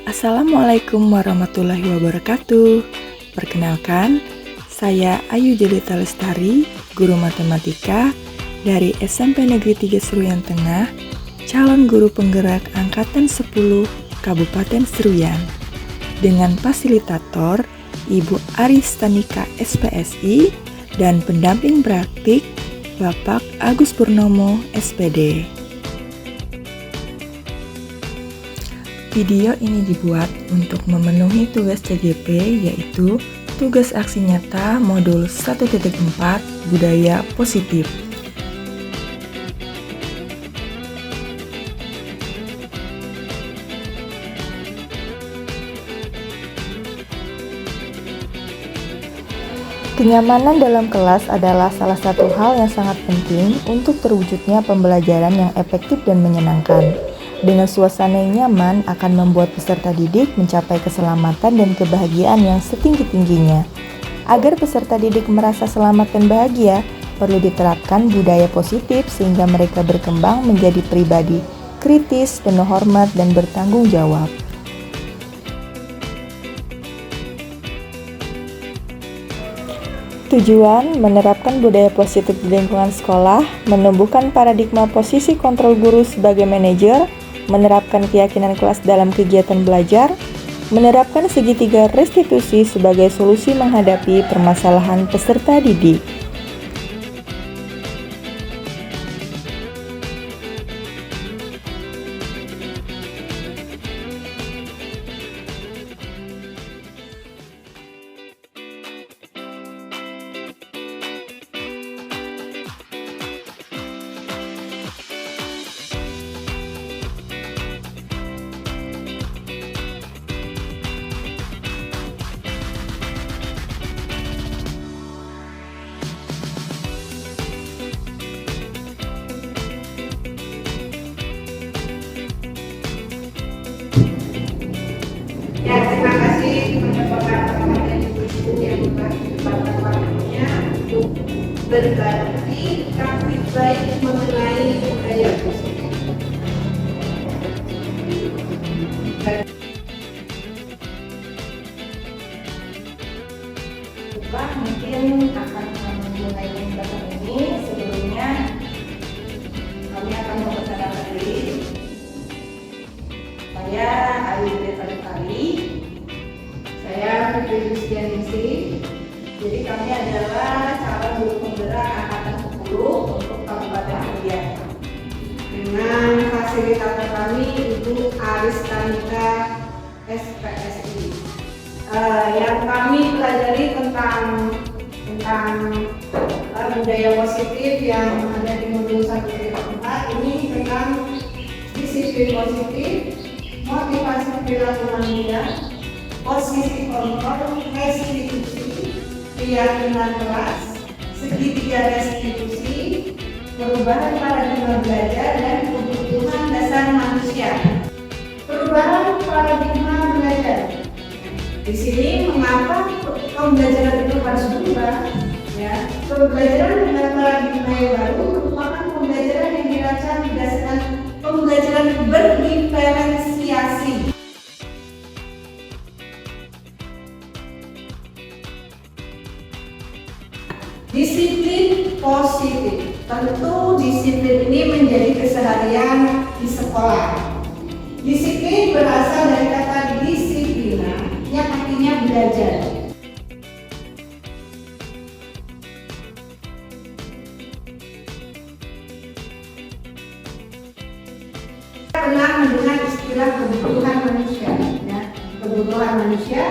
Assalamualaikum warahmatullahi wabarakatuh. Perkenalkan, saya Ayu Jelita Lestari, guru matematika dari SMP Negeri 3 Seruyan Tengah, calon guru penggerak Angkatan 10 Kabupaten Seruyan. Dengan fasilitator Ibu Aristanika SPSI dan pendamping praktik Bapak Agus Purnomo SPD. Video ini dibuat untuk memenuhi tugas CGP, yaitu tugas aksi nyata modul 1.4 Budaya Positif. Kenyamanan dalam kelas adalah salah satu hal yang sangat penting untuk terwujudnya pembelajaran yang efektif dan menyenangkan. Dengan suasana yang nyaman akan membuat peserta didik mencapai keselamatan dan kebahagiaan yang setinggi-tingginya. Agar peserta didik merasa selamat dan bahagia, perlu diterapkan budaya positif sehingga mereka berkembang menjadi pribadi kritis, penuh hormat, dan bertanggung jawab. Tujuan menerapkan budaya positif di lingkungan sekolah, menumbuhkan paradigma posisi kontrol guru sebagai manajer, menerapkan keyakinan kelas dalam kegiatan belajar, menerapkan segitiga restitusi sebagai solusi menghadapi permasalahan peserta didik. Ya, terima kasih kepada Bapak dan Ibu yang berkenan waktunya untuk berbagi praktik baik mengenai budaya positif. Bapak mungkin akan memulai pembahasan ini. Sebelumnya kami akan memperkenalkan diri. Saya Ayu Jelita Lestari. Saya Fitri Yustianisi. Jadi kami adalah calon guru penggerak Angkatan 10 untuk Kabupaten Seruyan. Dengan fasilitator kami Ibu Aristanika SPSI. Yang kami pelajari tentang budaya positif yang ada di modul 1.4 ini tentang disiplin positif, motivasi perilaku manusia, posisi kontrol, restitusi, keyakinan kelas, segitiga restitusi, perubahan paradigma belajar, dan kebutuhan dasar manusia. Perubahan paradigma belajar. Di sini mengapa pembelajaran itu harus berubah? Ya, pembelajaran dengan paradigma yang baru merupakan pembelajaran yang dirancang berdasarkan pembelajaran berdiferensiasi. Disiplin positif. Tentu disiplin ini menjadi keseharian di sekolah. Disiplin berasal dari kata disiplina yang artinya belajar. Pernah mendengar istilah kebutuhan manusia, ya. Kebutuhan manusia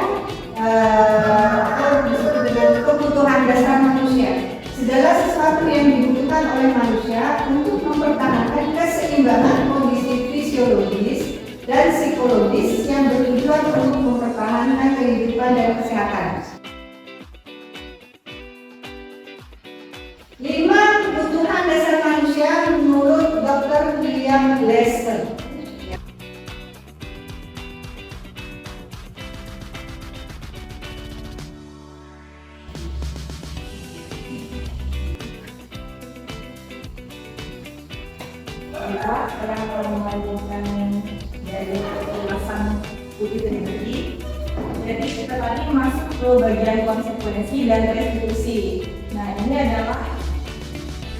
atau disebut dengan kebutuhan dasar manusia. Segala sesuatu yang dibutuhkan oleh manusia untuk mempertahankan keseimbangan kondisi fisiologis dan psikologis yang bertujuan untuk mempertahankan kehidupan dan kesehatan. 5 kebutuhan dasar manusia menurut Dr. William Glasser. Kita sekarang akan melanjutkan dari penjelasan begitu nih. Jadi kita tadi masuk ke bagian konsekuensi dan restitusi. Nah, ini adalah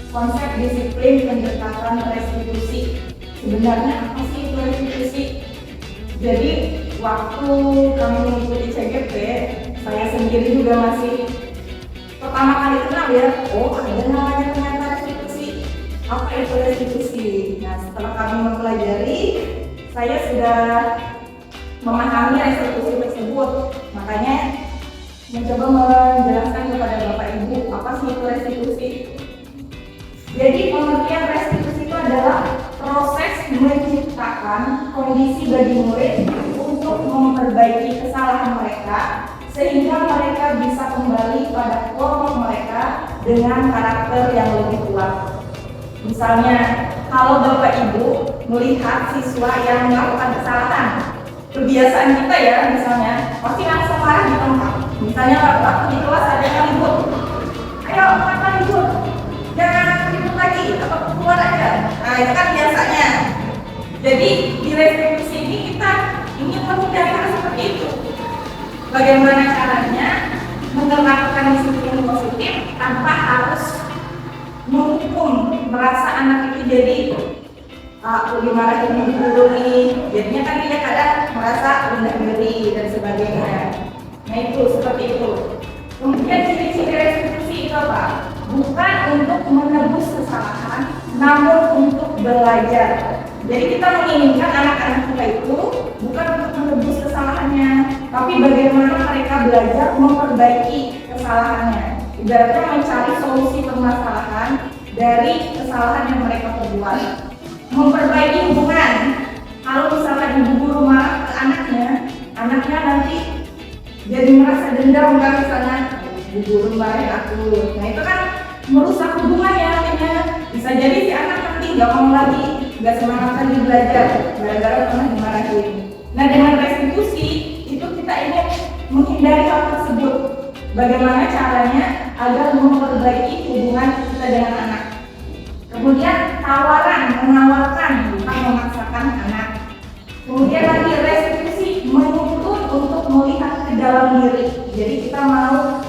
konsep disiplin pendekatan restitusi. Sebenarnya apa sih itu restitusi? Jadi waktu kami mengikuti CGP, saya sendiri juga masih pertama kali kenal ya, oh ada namanya ternyata restitusi. Apa itu restitusi? Nah, setelah kami mempelajari, saya sudah memahami restitusi tersebut. Makanya mencoba menjelaskan kepada Bapak Ibu apa sih itu restitusi. Jadi pengertian restitusi itu adalah proses menciptakan kondisi bagi murid untuk memperbaiki kesalahan mereka sehingga mereka bisa kembali pada kelompok mereka dengan karakter yang lebih kuat. Misalnya, kalau Bapak Ibu melihat siswa yang melakukan kesalahan, kebiasaan kita ya misalnya pasti langsung marah di tempat. Misalnya waktu di kelas ada yang ribut, ayo kenapa ribut, jangan ribut lagi atau keluar aja. Nah itu kan biasanya. Jadi di restitusi ini kita ingin menghindari seperti itu. Bagaimana caranya menerapkan disiplin positif tanpa harus menghukum, merasa anak itu jadi aku dimarahin guru nih, jadinya kan dia kadang merasa rendah diri dan sebagainya. Nah itu seperti itu. Kemudian ciri-ciri restitusi itu apa? Bukan untuk menebus kesalahan, namun untuk belajar. Jadi kita menginginkan anak-anak kita itu bukan untuk menebus kesalahannya, tapi bagaimana mereka belajar memperbaiki kesalahannya. Ibaratnya mencari solusi permasalahan dari kesalahan yang mereka perbuat. Memperbaiki hubungan. Kalau misalnya ibu guru marah ke anaknya nanti jadi merasa dendam kan, misalnya ibu guru marahin aku. Nah itu kan merusak hubungan ya akhirnya. Bisa jadi si anak nanti nggak mau lagi, nggak semangat lagi belajar gara-gara pernah dimarahin. Nah dengan restitusi itu kita ingin menghindari hal tersebut. Bagaimana caranya agar memperbaiki hubungan kita dengan anak. Kemudian menawarkan, bukan memaksakan anak. Kemudian lagi restitusi, menuntun untuk melihat ke dalam diri. Jadi kita mau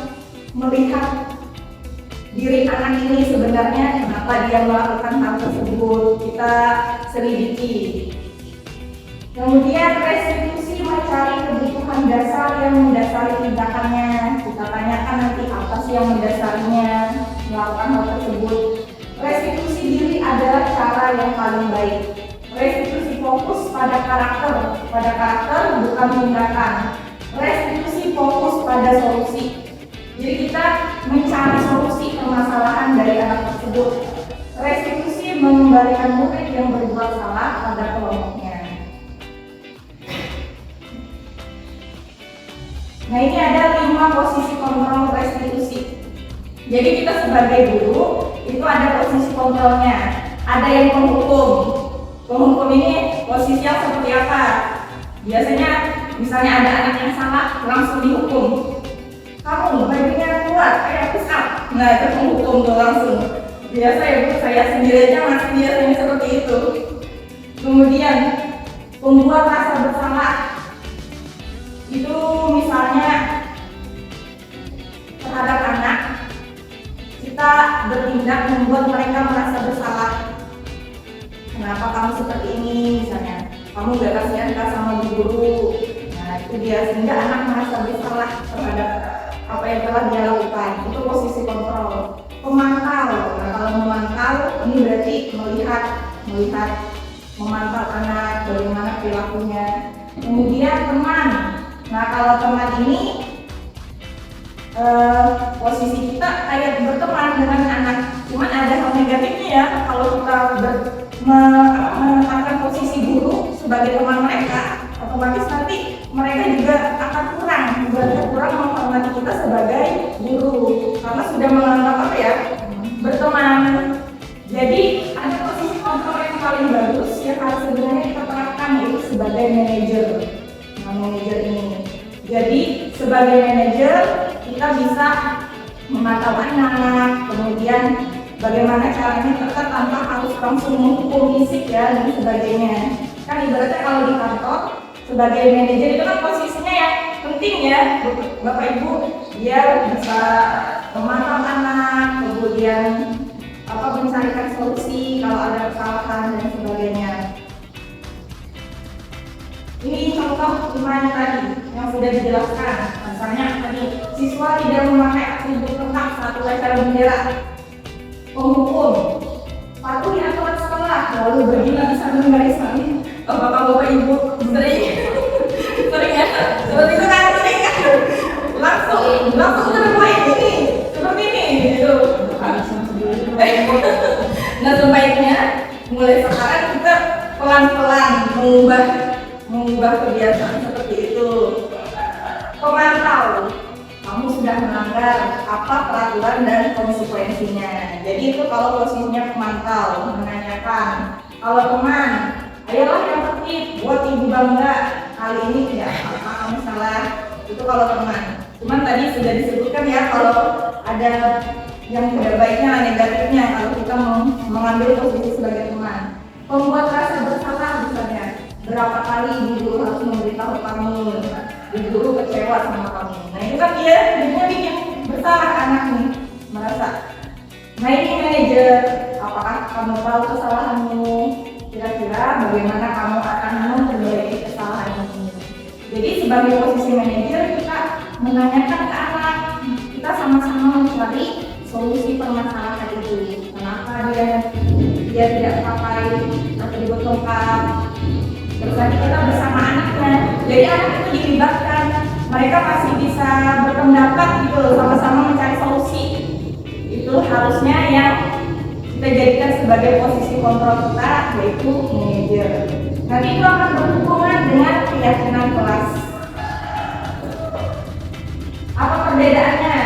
melihat diri anak ini sebenarnya kenapa dia melakukan hal tersebut, kita selidiki. Kemudian restitusi mencari kebutuhan dasar yang mendasari tindakannya. Kita tanyakan nanti apa sih yang mendasarinya melakukan hal tersebut. Restitusi diri adalah cara yang paling baik. Restitusi fokus pada karakter bukan tindakan. Restitusi fokus pada solusi. Jadi kita mencari solusi permasalahan dari anak tersebut. Restitusi mengembalikan murid yang berbuat salah pada kelompoknya. Nah ini ada 5 posisi kontrol restitusi. Jadi kita sebagai guru itu ada posisi kontrolnya. Ada yang penghukum. Penghukum ini posisinya seperti apa? Biasanya misalnya ada anak yang salah langsung dihukum. Kamu bajunya keluar, kayak push up. Nah itu penghukum tuh langsung. Biasa ya Bu, saya sendiri aja masih biasanya seperti itu. Kemudian pembuat rasa bersalah. Itu misalnya terhadap anak kita bertindak membuat mereka merasa bersalah. Kenapa kamu seperti ini misalnya? Kamu gak kasihan sama bu guru. Nah itu dia, sehingga anak merasa bersalah terhadap apa yang telah dia lakukan. Itu posisi kontrol. Pemantau. Nah kalau memantau ini berarti melihat memantau anak bagaimana perilakunya. Kemudian teman. Nah kalau teman ini posisi kita kayak berteman dengan anak, cuman ada hal negatifnya ya kalau kita menempatkan posisi guru sebagai teman mereka, otomatis nanti mereka juga akan kurang menghormati kita sebagai guru karena sudah menganggap apa ya, berteman. Jadi ada posisi kontrol yang paling bagus yang harus sebenarnya kita terapkan, yaitu sebagai manajer. Nah manajer ini, jadi sebagai manajer kita bisa memantau anak, kemudian bagaimana caranya tetap tanpa harus langsung menghukum fisik ya dan sebagainya. Kan ibaratnya kalau di kantor sebagai manajer itu kan posisinya yang penting ya, Bapak Ibu. Dia bisa memantau anak, kemudian mencarikan solusi kalau ada kesalahan dan sebagainya. Ini contoh lima tadi yang sudah dijelaskan. Misalnya tadi siswa tidak memakai atribut lengkap saat upacara bendera, penghukum, patuhi aturan sekolah, lalu bagaimana bisa menggaris bawahi. Bapak-bapak Ibu sering ya, seperti itu kan, sering kan, langsung ke poin ini, seperti ini gitu. Nah, sebaiknya mulai sekarang kita pelan-pelan mengubah kebiasaan seperti itu. Pemantau, kamu sudah melanggar apa peraturan dan konsekuensinya. Jadi itu kalau posisinya pemantau, menanyakan. Kalau teman, ayolah yang tertib, buat ibu bangga. Kali ini tidak apa-apa kamu salah. Itu kalau teman. Cuman tadi sudah disebutkan ya, kalau ada yang tidak baiknya, negatifnya kalau kita mengambil posisi sebagai teman. Pembuat rasa bersalah misalnya, berapa kali ibu guru harus memberitahu kamu, ibu guru kecewa sama kamu. Nah itu kan dia bikin bersalah anak nih, merasa. Nah ini manajer, apakah kamu tahu kesalahanmu? Kira-kira bagaimana kamu akan memperbaiki kesalahan ini? Jadi sebagai posisi manajer kita menanyakan ke anak, kita sama-sama mencari solusi permasalahan itu. Kenapa dia tidak pakai atribut lengkap? Terus nanti kita bersama anaknya. Jadi anak itu dilibatkan, mereka masih bisa berpendapat gitu, sama-sama mencari solusi. Itu harusnya yang kita jadikan sebagai posisi kontrol kita, yaitu manajer. Nanti itu akan berhubungan dengan keyakinan kelas. Apa perbedaannya?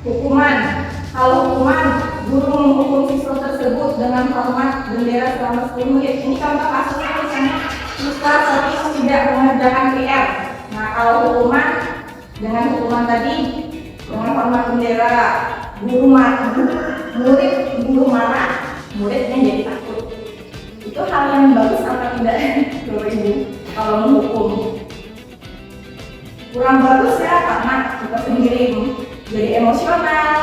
Hukuman. Kalau hukuman, guru menghukum siswa tersebut dengan hormat bendera selama 10 menit. Ini contoh kasusnya misalnya siswa tidak mengerjakan PR. Nah kalau hukuman, dengan hukuman tadi, dengan hormat bendera, guru marah, muridnya jadi takut. Itu hal yang bagus apa tidak? Kalau menghukum kurang bagus ya, karena kita sendiri jadi emosional,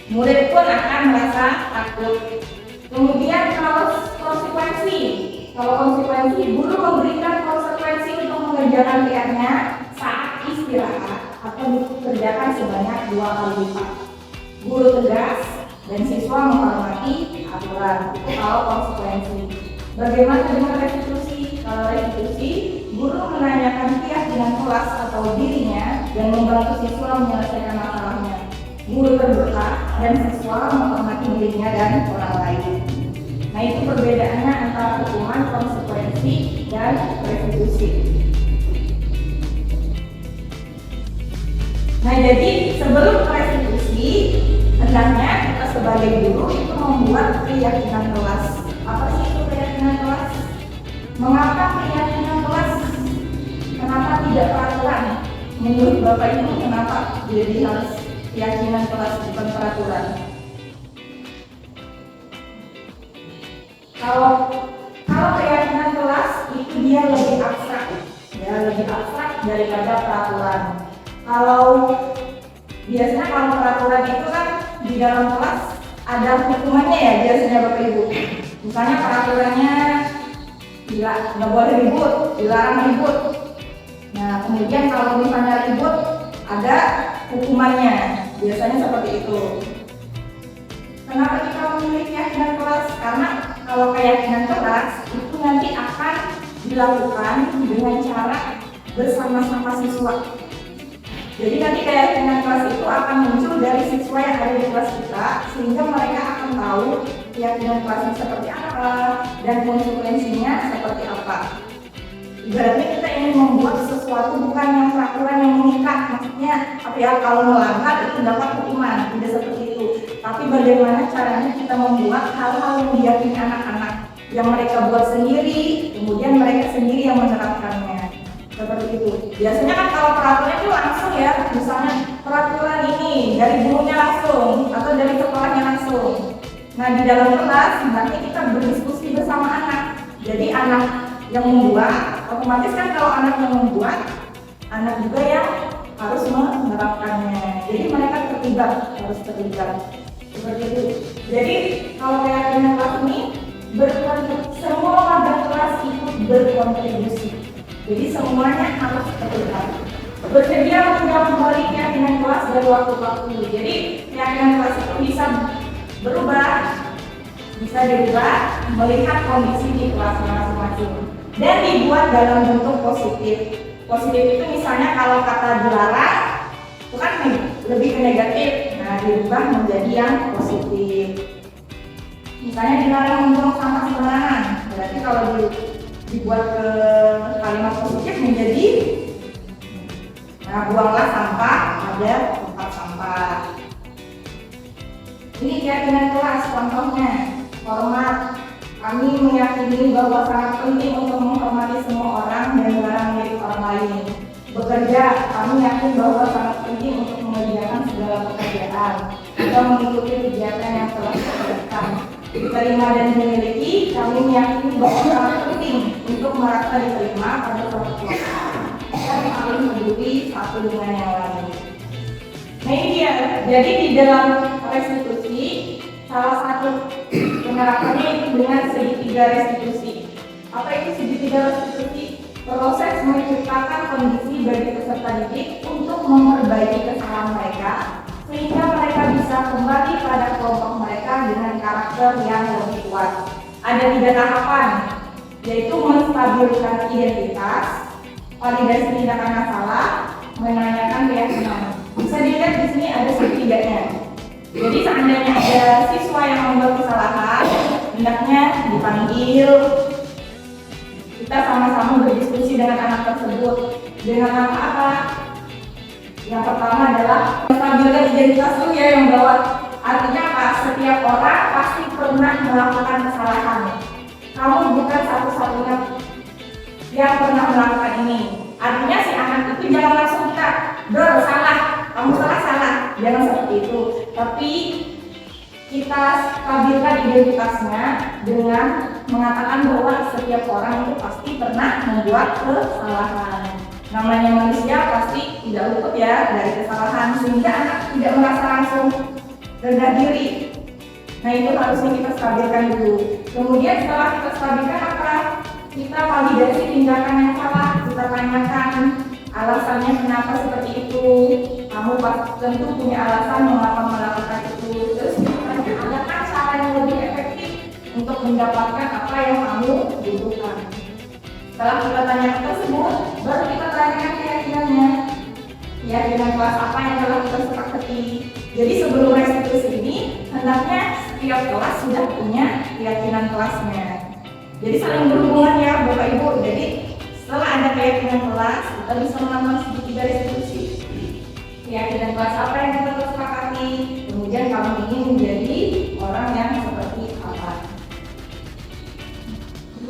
murid pun akan merasa takut. Kemudian kalau konsekuensi, guru memberikan konsekuensi untuk mengerjakan PR-nya saat istirahat atau dikerjakan sebanyak 2 kali lipat. Guru tegas dan siswa menghormati aturan. Itu kalau konsekuensi. Bagaimana dengan restitusi? Kalau restitusi, guru menanyakan keyakinan kelas atau dirinya dan membantu siswa menyelesaikan masalahnya. Guru terbuka dan siswa menghormati dirinya dan orang lain. Nah itu perbedaannya antara hukuman, konsekuensi, dan restitusi. Nah jadi sebelum restitusi, hendaknya kita sebagai guru itu membuat keyakinan kelas. Apa sih itu keyakinan kelas? Mengapa keyakinan kelas? Kenapa tidak peraturan? Menurut Bapak Ibu kenapa jadi harus keyakinan kelas bukan peraturan? Kalau keyakinan kelas itu dia lebih abstrak, ya lebih abstrak daripada peraturan. Kalau biasanya kalau peraturan itu kan di dalam kelas ada hukumannya ya biasanya Bapak Ibu. Misalnya peraturannya nggak boleh ribut, dilarang ribut. Nah kemudian kalau misalnya ribut ada hukumannya, biasanya seperti itu. Kenapa kita memilih keyakinan kelas? Karena kalau keyakinan kelas itu nanti akan dilakukan dengan cara bersama-sama siswa. Jadi nanti keyakinan kelas itu akan muncul dari siswa yang ada di kelas kita, sehingga mereka akan tahu keyakinan kelasnya seperti apa dan konsekuensinya seperti apa. Ibaratnya kita ingin membuat sesuatu bukan yang peraturan yang mengikat, maksudnya apa ya, kalau melanggar itu dapat hukuman, tidak seperti itu. Tapi bagaimana caranya kita membuat hal-hal yang diyakini anak-anak yang mereka buat sendiri, kemudian mereka sendiri yang menerapkannya. Seperti itu. Biasanya kan kalau peraturan itu langsung ya, misalnya peraturan ini dari gurunya langsung atau dari sekolahnya langsung. Nah di dalam kelas nanti kita berdiskusi bersama anak. Jadi anak yang membuat Otomatis kan kalau anak yang membuat, anak juga yang harus menerapkannya. Jadi mereka harus terlibat seperti itu. Jadi kalau keyakinan kelas ini semua warga kelas ikut berkontribusi. Jadi semuanya harus terlibat. Bersedia menunjang kembali keyakinan kelas dari waktu ke waktu. Jadi keyakinan kelas itu bisa berubah, bisa dirubah melihat kondisi di kelas masing-masing dan dibuat dalam bentuk positif. Positif itu misalnya kalau kata dilarang itu kan lebih ke negatif, nah dirubah menjadi yang positif. Misalnya dilarang membuang sampah sembarangan, berarti kalau dibuat ke kalimat positif menjadi buanglah sampah pada tempat sampah. Ini keyakinan kelas, contohnya hormat. Kami meyakini bahwa sangat penting untuk menghormati semua orang dan melarang milik orang lain. Bekerja, kami yakin bahwa sangat penting untuk mengerjakan segala pekerjaan dan mengikuti kegiatan yang telah disediakan. Diterima dan dimiliki, kami meyakini bahwa sangat penting untuk merasa diterima pada suatu kelompok dan saling peduli satu dengan yang lain. Nah ini dia, jadi di dalam restitusi salah satu penerapannya itu dengan segitiga restitusi. Apa itu segitiga restitusi? Proses menciptakan kondisi bagi peserta didik untuk memperbaiki kesalahan mereka sehingga mereka bisa kembali pada kelompok mereka dengan karakter yang lebih kuat. Ada 3 tahapan, yaitu menstabilkan identitas, validasi tindakan yang salah, menanyakan keyakinan. Bisa dilihat di sini ada segitiganya. Jadi seandainya ada siswa yang membuat kesalahan, hendaknya dipanggil, kita sama-sama berdiskusi dengan anak tersebut. Dengan langkah apa? Yang pertama adalah menstabilkan identitas dulu ya yang gawat. Artinya apa? Setiap orang pasti pernah melakukan kesalahan. Kamu bukan satu-satunya yang pernah melakukan ini. Artinya si anak itu jangan langsung kita, bro salah, kamu salah, jangan seperti itu. Tapi kita stabilkan identitasnya dengan mengatakan bahwa setiap orang itu pasti pernah membuat kesalahan. Namanya manusia pasti tidak luput ya dari kesalahan, sehingga anak tidak merasa langsung rendah diri. Nah itu harusnya kita stabilkan dulu. Kemudian setelah kita stabilkan apa? Kita validasi tindakan yang salah. Kita tanyakan alasannya kenapa seperti itu. Kamu tentu punya alasan mengapa melakukan itu. Terus adakah cara yang lebih efektif untuk mendapatkan apa yang kamu butuhkan? Setelah kita tanyakan tersebut, baru kita tanyakan keyakinannya. Keyakinan kelas apa yang telah kita sepakati. Jadi sebelum restitusi ini, hendaknya setiap kelas sudah punya keyakinan kelasnya. Jadi saling berhubungan ya Bapak Ibu. Jadi setelah ada keyakinan kelas, kita bisa melakukan segitiga restitusi. Keyakinan kelas apa yang kita sepakati, kemudian kamu ingin menjadi orang yang seperti apa.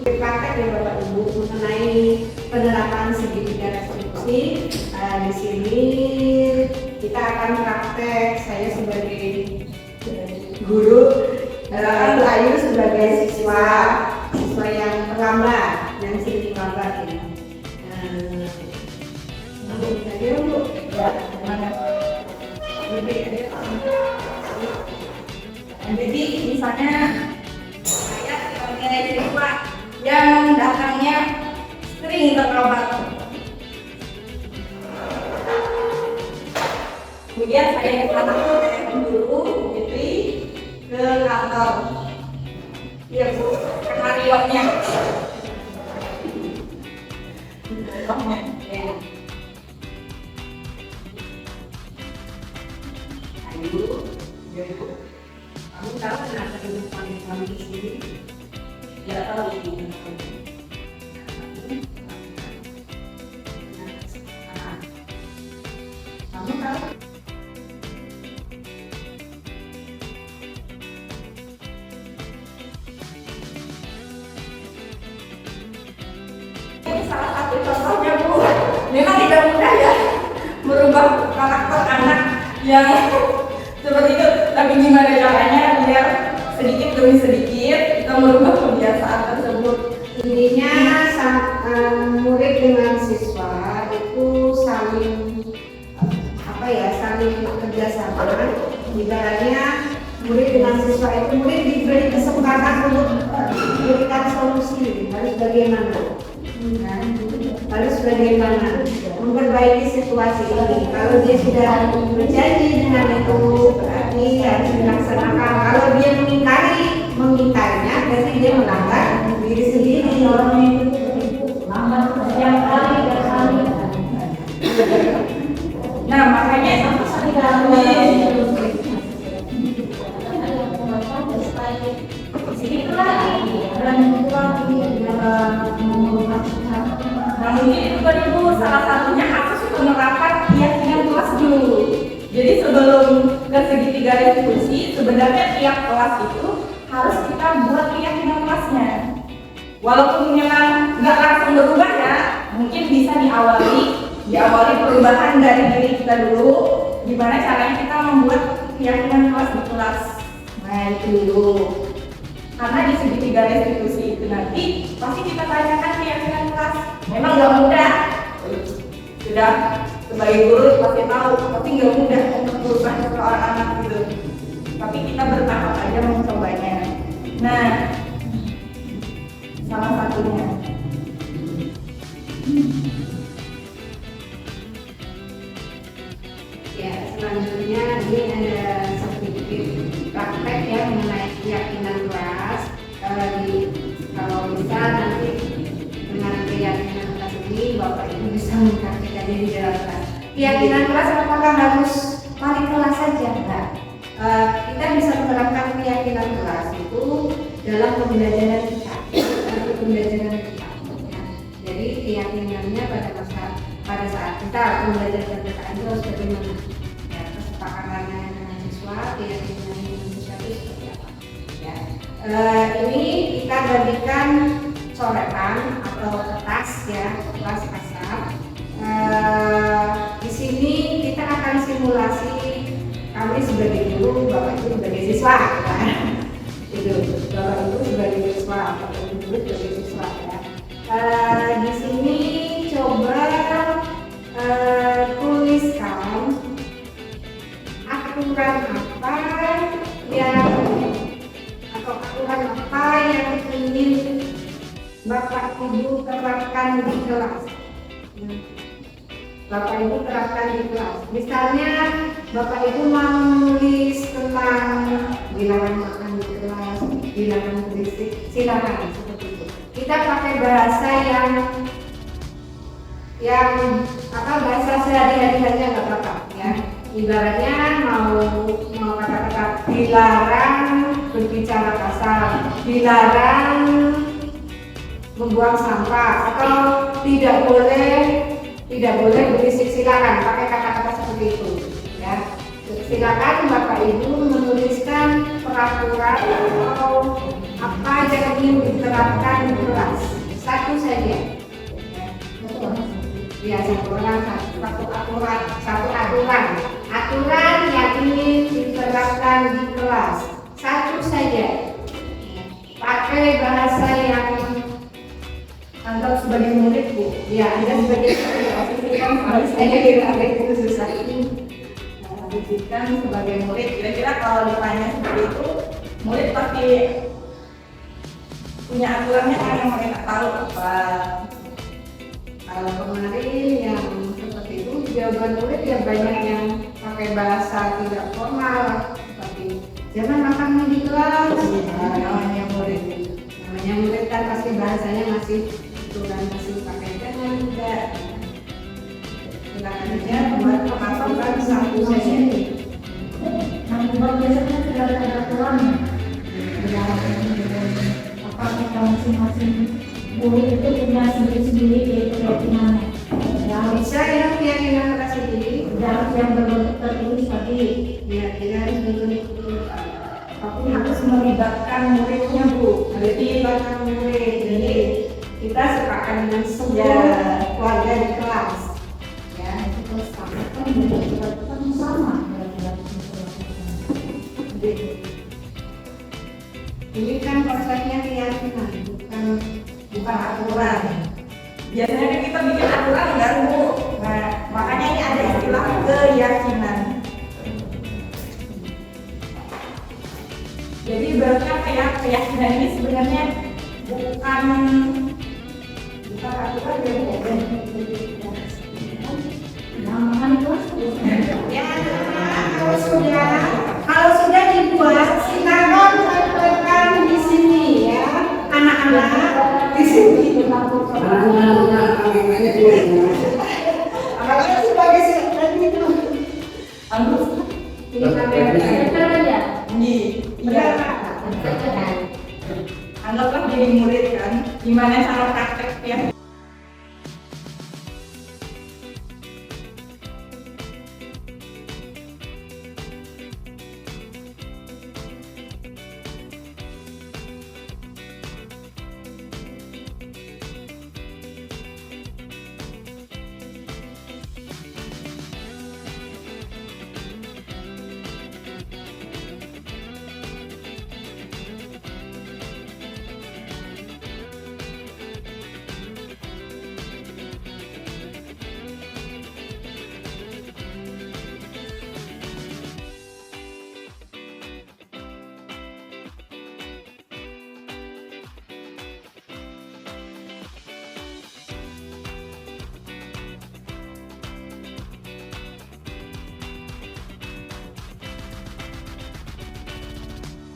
Praktek ya Bapak Ibu mengenai penerapan segitiga restitusi. Di sini kita akan praktek, saya sebagai guru, Bu Ayu sebagai siswa yang terlambat, yang sering terlambat ya. Jadi misalnya saya sebagai siswa yang datangnya sering terlambat. Kemudian saya datang dulu Fitri ke kantor. Iya Bu, kena rioknya. Ya. Ayu, kamu tahu kenapa ibu panggil kami di sini? Tidak tahu ini. Kamu tahu? Ini salah satu contohnya Bu. Memang tidak mudah ya merubah karakter anak yang seperti itu. Tapi gimana caranya biar sedikit demi sedikit kita merubah kebiasaan tersebut. Intinya murid dengan siswa itu saling saling kerjasama. Ibaratnya murid dengan siswa itu murid diberi kesempatan untuk memberikan solusi harus bagaimana, memperbaiki situasi ini. Kalau dia sudah berjanji dengan itu berarti harus dilaksanakan. Kalau dia mengingkarinya berarti dia melanggar diri sendiri. Nah, makanya nah mungkin itu kan Ibu salah satunya harus menerapkan keyakinan kelas dulu. Jadi sebelum ke segitiga restitusi, sebenarnya tiap kelas itu harus kita buat keyakinan kelasnya. Walaupun memang nggak langsung berubah ya, mungkin bisa diawali perubahan dari diri kita dulu. Gimana caranya kita membuat keyakinan kelas di kelas. Nah itu dulu. Karena di segitiga restitusi itu nanti pasti kita tanyakan keyakinan kelas. Memang nggak mudah. Sudah sebagai guru pasti tahu, tapi nggak mudah untuk berubah seorang anak gitu. Tapi kita bertahap aja mencobanya. Nah, salah satunya. Ya, selanjutnya ini ada sedikit praktek ya mengenai keyakinan kelas. Kalau bisa nanti dengan keyakinan kelas ini Bapak Ibu bisa mempraktikkannya di dalam kelas. Keyakinan kelas apakah harus wali kelas saja? Enggak. Kita bisa menerapkan keyakinan kelas itu dalam pembelajaran kita, Jadi keyakinannya pada saat kita belajar PPKN itu harus bagaimana? Ya, kesepakatannya dengan siswa, keyakinannya dengan siswa itu seperti apa? Ya. Ini kita bagikan coretan atau kertas ya, kertas kasar. Di sini kita akan simulasi kami sebagai guru, Bapak Ibu sebagai siswa. Itu Bapak Ibu sebagai siswa, Bapak Ibu sebagai siswa ya. Di sini coba tuliskan aturan apa yang ingin Bapak Ibu terapkan di kelas. Bapak Ibu terapkan di kelas. Misalnya Bapak Ibu mau menulis tentang dilarang makan di kelas, dilarang berisik, silakan seperti itu. Kita pakai bahasa yang bahasa sehari-hari saja nggak apa-apa ya. Ibaratnya mau kata-kata dilarang berbicara kasar, dilarang membuang sampah, atau tidak boleh berisik, silakan pakai kata-kata seperti itu ya. Silakan Bapak Ibu menuliskan peraturan atau apa yang ingin diterapkan di kelas, satu saja ya, satu aturan yang ingin diterapkan di kelas, satu saja, pakai bahasa yang Anggap sebagai murid Bu. ya, Anda sebagai posisi kan harus saya itu susah. Posisikan sebagai murid. Kira-kira kalau ditanya seperti itu, murid pasti punya aturannya kan yang mereka tahu apa. Kalau kemarin yang seperti itu jawaban murid ya banyak yang pakai bahasa tidak formal seperti jangan makan mie di kelas. Namanya murid kan pasti bahasanya masih masih pakai jangan juga. Silakan aja buat peraturan satu saja. Biasanya tidak ada aturannya. Apa kita masing-masing guru itu punya sendiri-sendiri yaitu keyakinannya. Bisa ya keyakinan kita sendiri. Yang berbentuk tertulis tadi. Ya, tidak harus bentuk Tapi harus melibatkan muridnya Bu. Jadi bahkan murid, jadi kita sepakat dengan semua keluarga di kelas. Ya, Kita sepakatkan dan kita sama. ini kan konsepnya keyakinan, bukan aturan. Ini kamera Betul aja. iya. Anggaplah jadi murid kan, gimana cara prakteknya?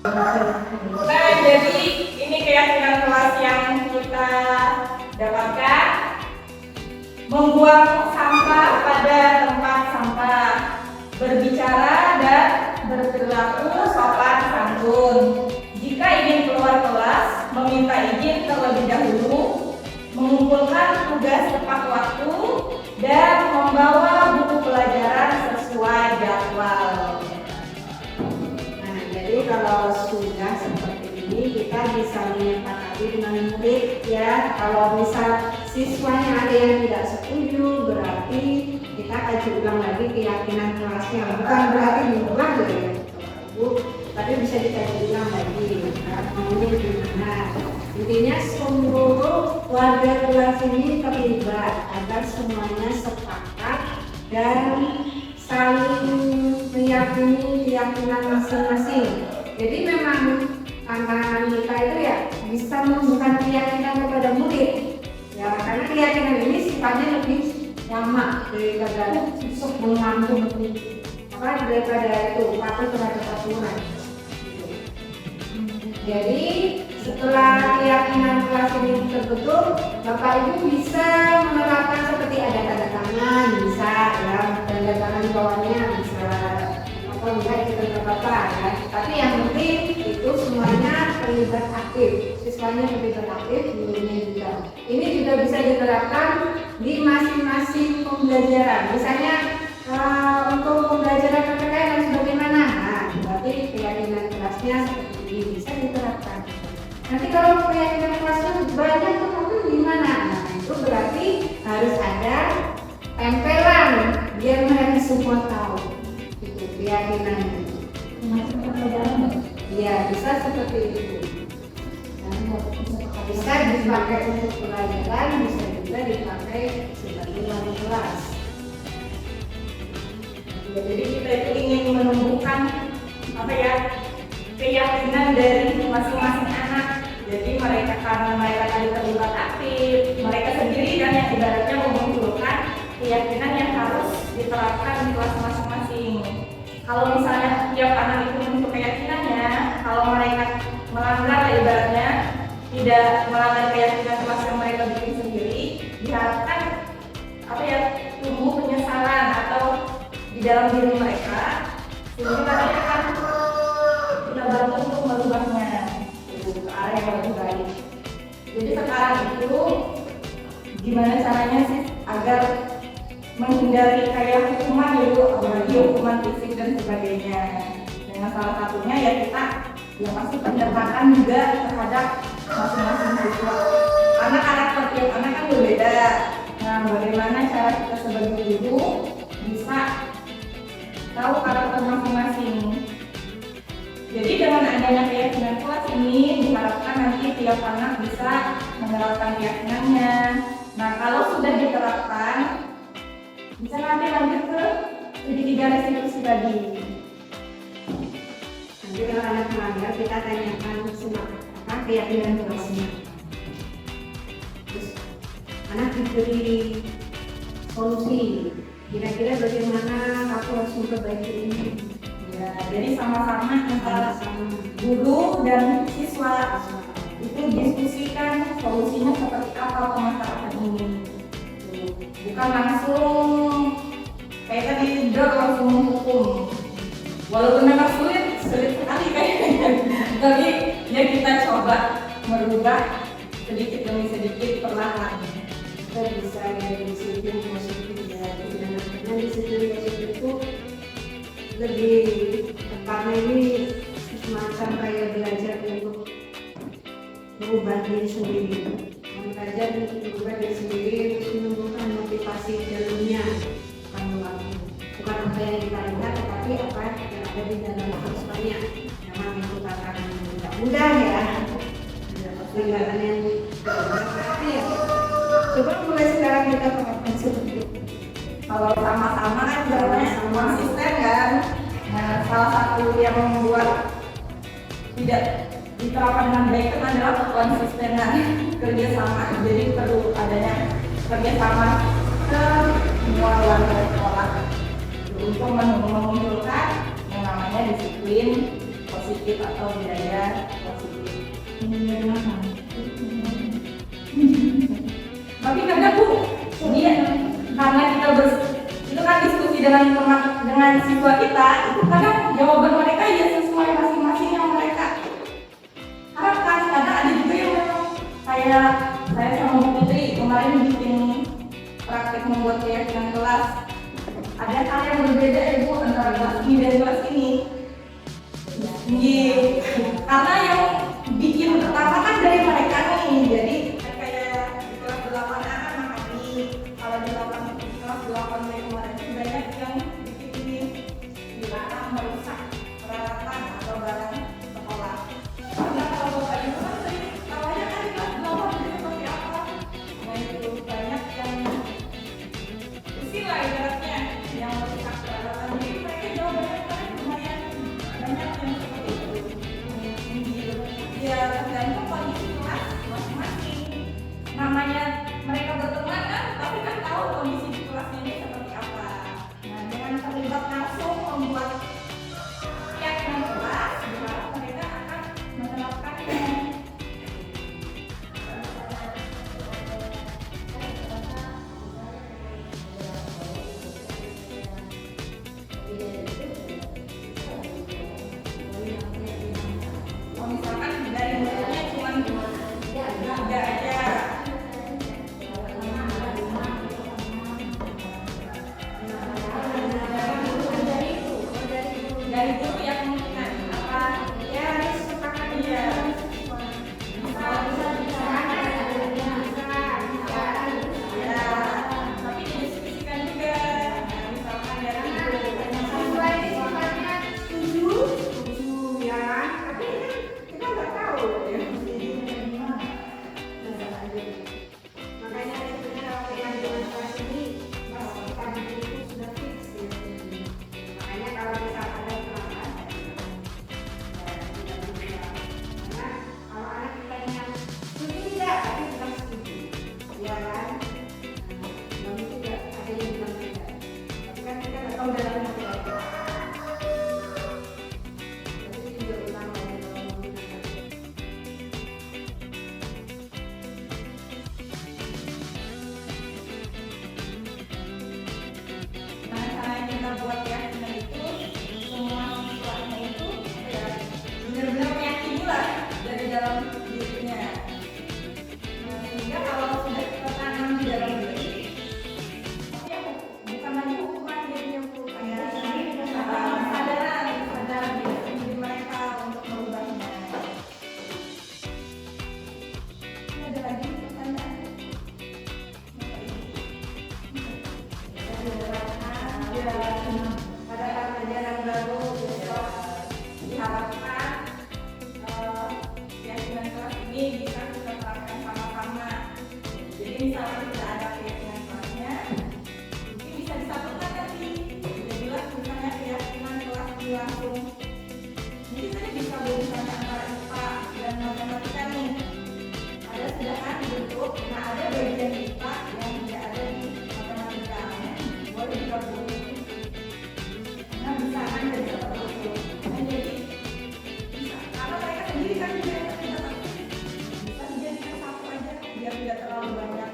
Nah, jadi ini keyakinan kelas yang kita dapatkan, membuang sampah pada tempat sampah, berbicara dan berperilaku sopan santun. Jika ingin keluar kelas, meminta izin terlebih dahulu, mengumpulkan tugas tepat waktu, dan membawa buku pelajaran sesuai jadwal. Jadi kalau sudah seperti ini kita bisa menyepakati dengan murid ya. Kalau misal siswanya ada yang tidak setuju, berarti kita kaji ulang lagi keyakinan kelasnya. Bukan berarti diubah dari Bu, tapi bisa dikaji ulang lagi. Maunya gimana? Intinya seluruh warga kelas ini terlibat agar semuanya sepakat dan saling meyakini keyakinan masing-masing. Jadi memang tantangan kita itu ya bisa menumbuhkan keyakinan kepada murid. Ya karena keyakinan ini sifatnya lebih lama daripada mengambil daripada itu patuh terhadap aturan. Jadi setelah keyakinan kelas ini terbentuk, Bapak Ibu bisa menerapkan seperti ada tanda tangan, bisa ya tanda tangan bawahnya bisa apa enggak kita nggak apa-apa ya. Tapi yang penting itu semuanya terlibat aktif, siswanya terlibat aktif, gurunya juga. Ini juga bisa diterapkan di masing-masing pembelajaran. Misalnya untuk pembelajaran PPKN harus bagaimana? Nah, berarti keyakinan kelasnya seperti ini bisa diterapkan. Nanti kalau keyakinan kelasnya banyak tetapi gimana? Nah, itu berarti harus ada tempelan biar mereka semua tahu itu keyakinannya. Iya, bisa seperti itu. Bisa dipakai untuk pelajaran, bisa juga dipakai sebagai wali kelas. Jadi kita itu ingin menumbuhkan keyakinan dari masing-masing anak. Jadi mereka karena mereka tadi terlibat aktif, mereka sendiri dan yang ibaratnya memunculkan keyakinan yang harus diterapkan di kelas masing-masing. Kalau misalnya tiap anak itu muncul keyakinannya, kalau mereka melanggar ibaratnya tidak melanggar keyakinan kelas yang mereka bikin sendiri, diharapkan tumbuh penyesalan atau di dalam diri mereka, sehingga nanti akan kita bantu untuk merubahnya ke arah yang lebih baik. Jadi sekarang itu gimana caranya sih agar menghindari kayak hukuman apalagi hukuman fisik dan sebagainya. Dengan salah satunya ya kita yang pasti pendekatan juga terhadap masing-masing siswa. Karena karakter tiap anak kan berbeda. Nah, bagaimana cara kita sebagai guru bisa tahu karakter masing-masing. Jadi dengan adanya keyakinan kelas ini diharapkan nanti tiap anak bisa menerapkan keyakinannya. Nah, kalau sudah diterapkan, bisa nanti lanjut ke tiga restitusi tadi. Nanti kalau anak melanggar kita tanyakan apa keyakinan kelasnya. Terus anak diberi solusi. Kira-kira bagaimana aku harus memperbaiki ini? Ya, jadi sama-sama antara guru dan siswa itu diskusikan solusinya seperti apa permasalahan ini. Bukan langsung kayak tadi langsung menghukum. Walaupun memang sulit sekali kayaknya, tapi ya kita coba merubah sedikit demi sedikit perlahan. Kita bisa dari disiplin positif ya, karena disiplin positif itu lebih karena ini semacam kayak belajar untuk merubah diri sendiri, belajar untuk merubah diri sendiri, terus menumbuhkan motivasi dalamnya, bukan apa yang kita lihat, tetapi apa yang ada di dalam prosesnya. Memang itu tantangan yang tidak mudah ya, tantangan yang tapi ya coba mulai sekarang kita terapkan seperti itu. Kalau sama-sama kan jalannya konsisten kan. Nah, salah satu yang membuat tidak diterapkan dengan baik kan adalah konsistenan kerjasama. Jadi perlu adanya kerjasama semua warga sekolah untuk memunculkan yang namanya disiplin positif atau budaya positif. Tapi kadang Bu, ini karena kita itu kan diskusi dengan siswa kita, itu kadang jawaban mereka ya sesuai masing-masing yang mereka harapkan. Kadang ada juga yang memang saya sama Bu Putri kemarin bikin praktek membuat keyakinan kelas. Ada hal yang berbeda Bu antara kelas ini dan kelas ini. Karena yang bikin pertama kan dari mereka nih, jadi kayak di kelas 8A kan makanya kalau di kelas 8 dari kemarin itu banyak yang bikin ini dilarang merusak peralatan atau barang sekolah. Karena kalau Bapak Ibu kan sering tawanya kan di kelas 8 jadi seperti apa? Nah itu banyak yang usil lah ibaratnya yang merusak peralatan. Jadi mereka jawabannya lumayan banyak yang seperti itu. Ya tergantung kondisi kelas masing-masing. Namanya mereka berteman kan, tapi kan tahu kondisi di kelasnya ini seperti apa. Nah dengan terlibat langsung membuat keyakinan kelas, berharap mereka akan menerapkannya. Misalkan dari mulutnya cuma 3 aja. Dari guru ya kemungkinan apa ya harus sepakat dia. Ya, tapi didiskusikan juga. Nah, misalkan dari guru. Setuju ya, tapi kan kita nggak tahu ya. Makanya sebenarnya apa yang dilakukan ini kita bikin itu sudah fix ya. Makanya kalau misal ada pelanggaran, tidak bisa. Karena kalau anak kita yang setuju tidak, tapi bilang setuju, ya kan? Nah, juga ada yang bilang tidak. Tapi kan kita nggak tahu dalam hati mereka. Cara kita buat keyakinan itu semua siswanya itu ya benar-benar meyakini lah dari dalam dirinya. Nah, sehingga kalau sudah kita tanam di dalam diri, tapi ya bukan lagi hukuman jadinya Bu, kayak kesadaran diri mereka untuk merubahnya. Ini ada lagi pertanyaan. Pada pelajaran baru besok Diharapkan keyakinan kelas ini bisa kita terapkan sama-sama. Jadi misalnya tidak ada keyakinan kelasnya, mungkin bisa disatukan nanti. Jadilah misalnya keyakinan kelas ini langsung. Jadi tadi bisa misalnya antara IPA dan matematika nih. Ada sudah kan dibentuk, nah ada bagian IPA yang tidak ada di matematika. Boleh digabung. Nah bisa kan jadi seperti itu. Nah jadi bisa, karena mereka sendiri kan juga yang terlibat bisa dijadikan satu aja biar tidak terlalu banyak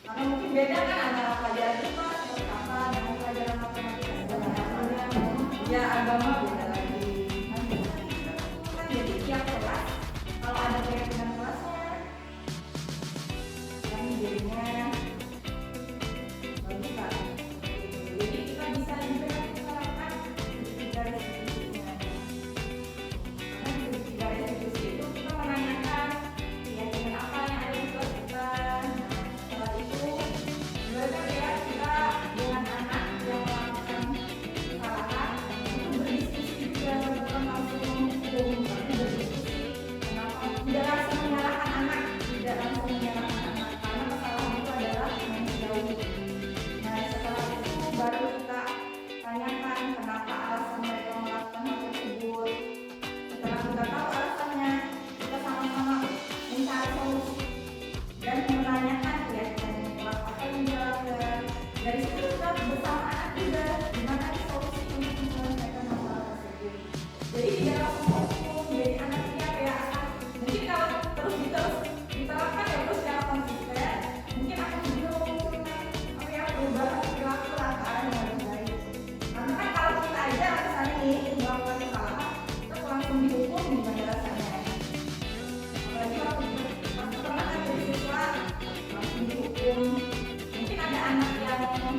karena mungkin beda kan antara pelajaran IPA seperti apa dengan pelajaran matematika. Ya agama beda lagi. Nanti kita tentukan jadi tiap kelas kalau ada keyakinan kelasnya, yang jadinya bagus kan. Jadi kita bisa juga menerapkan tiga institusinya. Karena di tiga institusi itu kita menanyakan keyakinan apa yang ada di kelas kita. Setelah itu belajar ya kita dengan anak yang melakukan kesalahan itu berdiskusi juga, bukan langsung menghukum, tapi berdiskusi. Kenapa? Tidak langsung menyalahkan anak, tidak langsung menyalahkan anak, karena kesalahan itu adalah manusiawi. Nah setelah itu baru kita tanyakan kenapa alasan mereka melakukan hal tersebut. Setelah kita tahu alasannya, kita sama-sama mencari solusi dan menanyakan keyakinan yang telah apa yang dilakukan. Dari situ kita bersama anak juga gimana solusi untuk menyelesaikan masalah tersebut. Jadi tidak langsung hukum, jadi anak siap ya akan mungkin kalau terus diterapkan ya terus secara konsisten, mungkin akan juga memunculkan apa ya perubahan perilaku lah ke arah yang lebih baik. Karena kan kalau kita aja misalnya nih melakukan kesalahan, terus langsung dihukum gimana rasanya? Apalagi waktu pernah kan jadi siswa langsung dihukum. Mungkin ada anak yang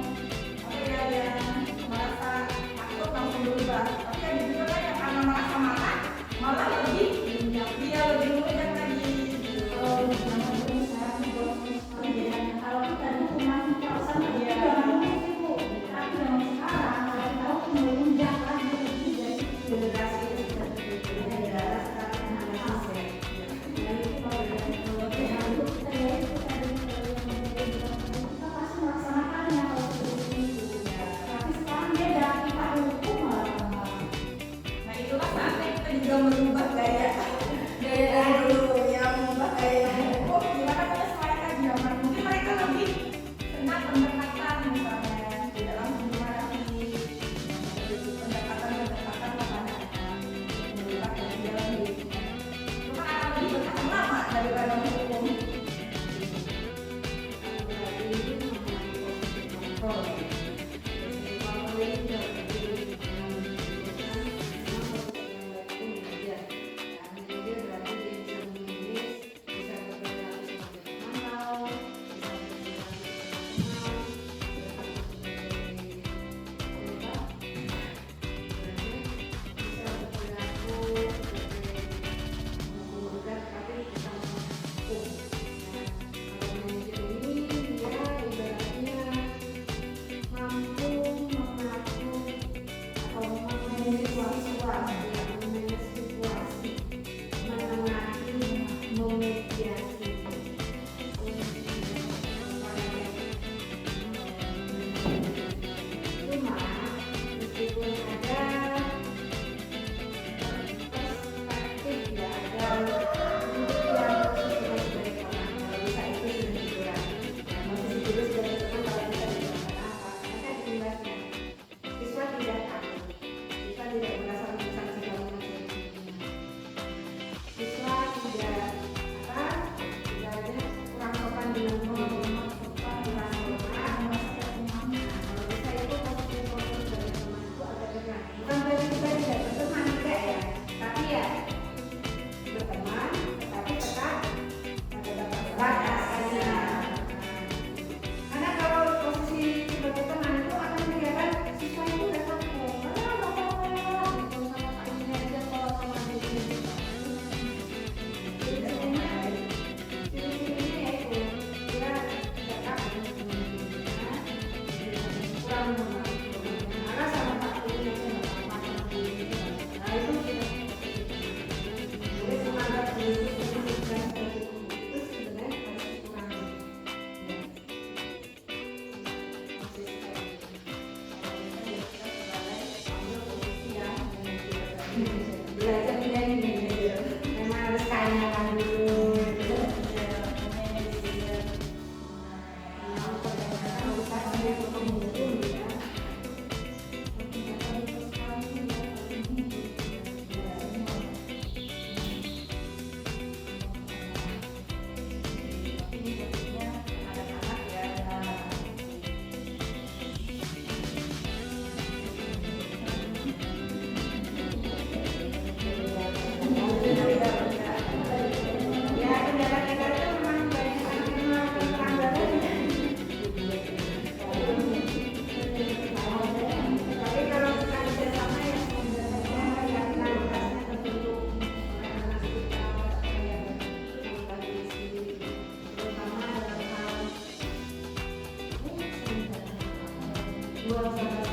buat saudara-saudara.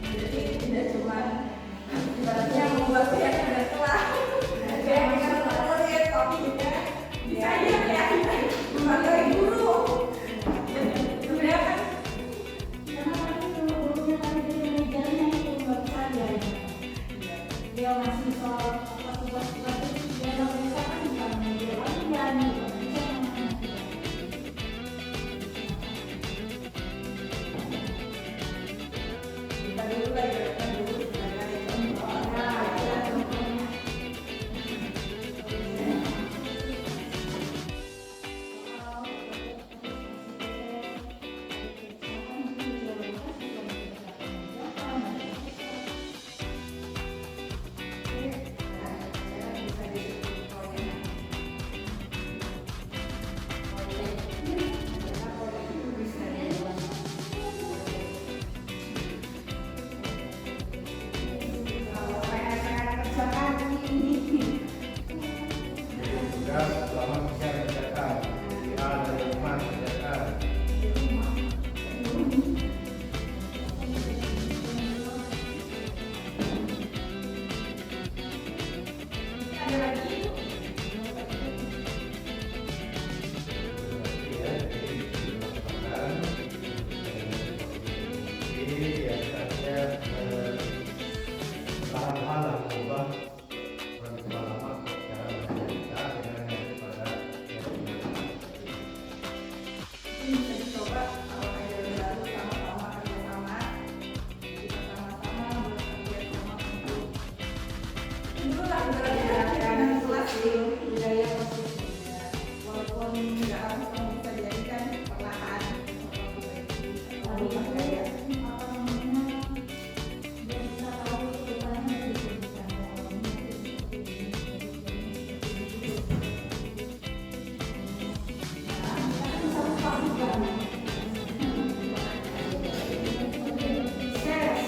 Jadi tidak cuma ibaratnya membuat keyakinan telah keyakinan murid, tapi juga bisa aja keyakinan sebagai guru. Sebenarnya kan Karena tadi kalau gurunya tadi di mejanya itu nggak bisa dia. Dia masih soal apa tugas-tugas itu dia nggak bisa kan bukan dia latihan gitu. kita dulu lah ibaratnya dulu sebagai contoh. Nah, itu contohnya. Kalau saya kerjakan ini. Tugas selama bisa kerjakan di A dari rumah kerjakan. Ada lagi Ya, jadi dilakukan. Jadi biasanya tahan-tahan berubah berubah lama secara kita dengan daripada ini bisa dicoba kalau kayak baru sama-sama kerjasama, kita sama-sama bekerja sama untuk dulu lah gerakan kelas di budaya positif ya. Walaupun nggak harus kamu bisa dijadikan perlahan Tadi itu apa namanya dia bisa tahu rupanya itu bisa Share.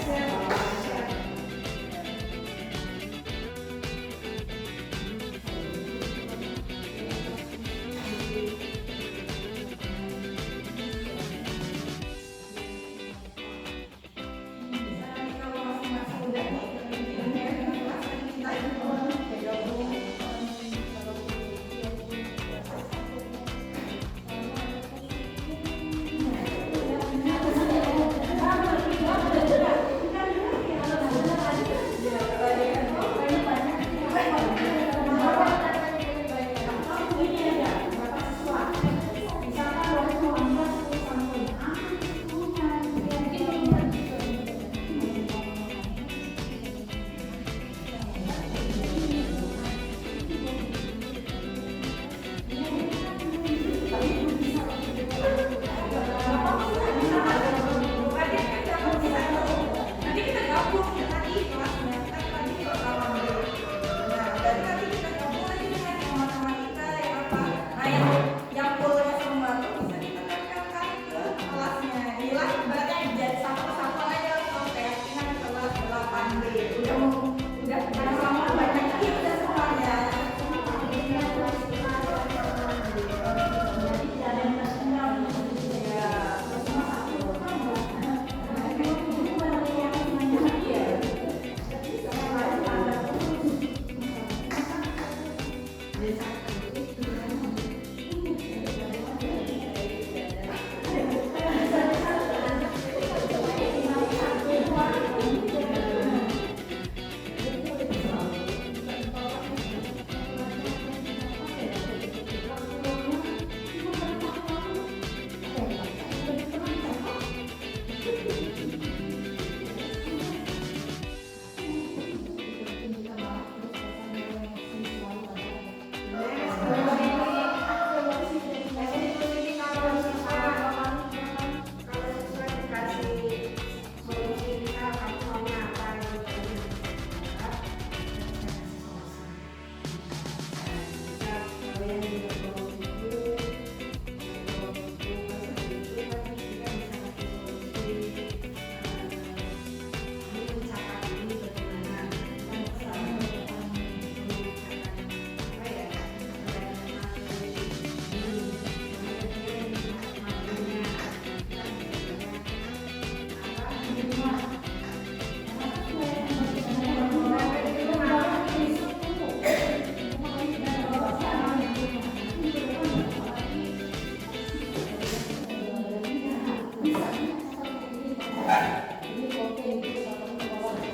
Ini oke itu katanya bawa oke.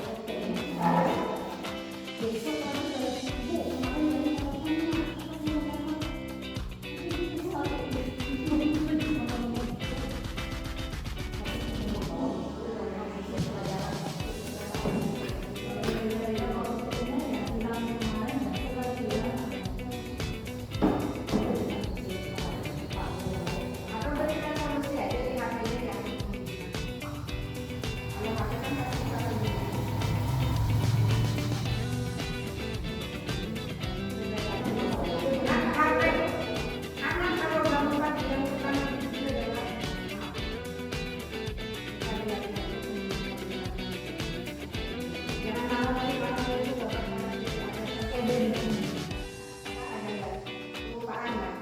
Besok kami sudah sibuk kemarin dari Atau berikan solusi aja di HP-nya yang kalau HP kan pasti akan HP aman kalau gabungan yang pertama itu adalah jangan malam lagi malam itu dapat ada kelupaan lah.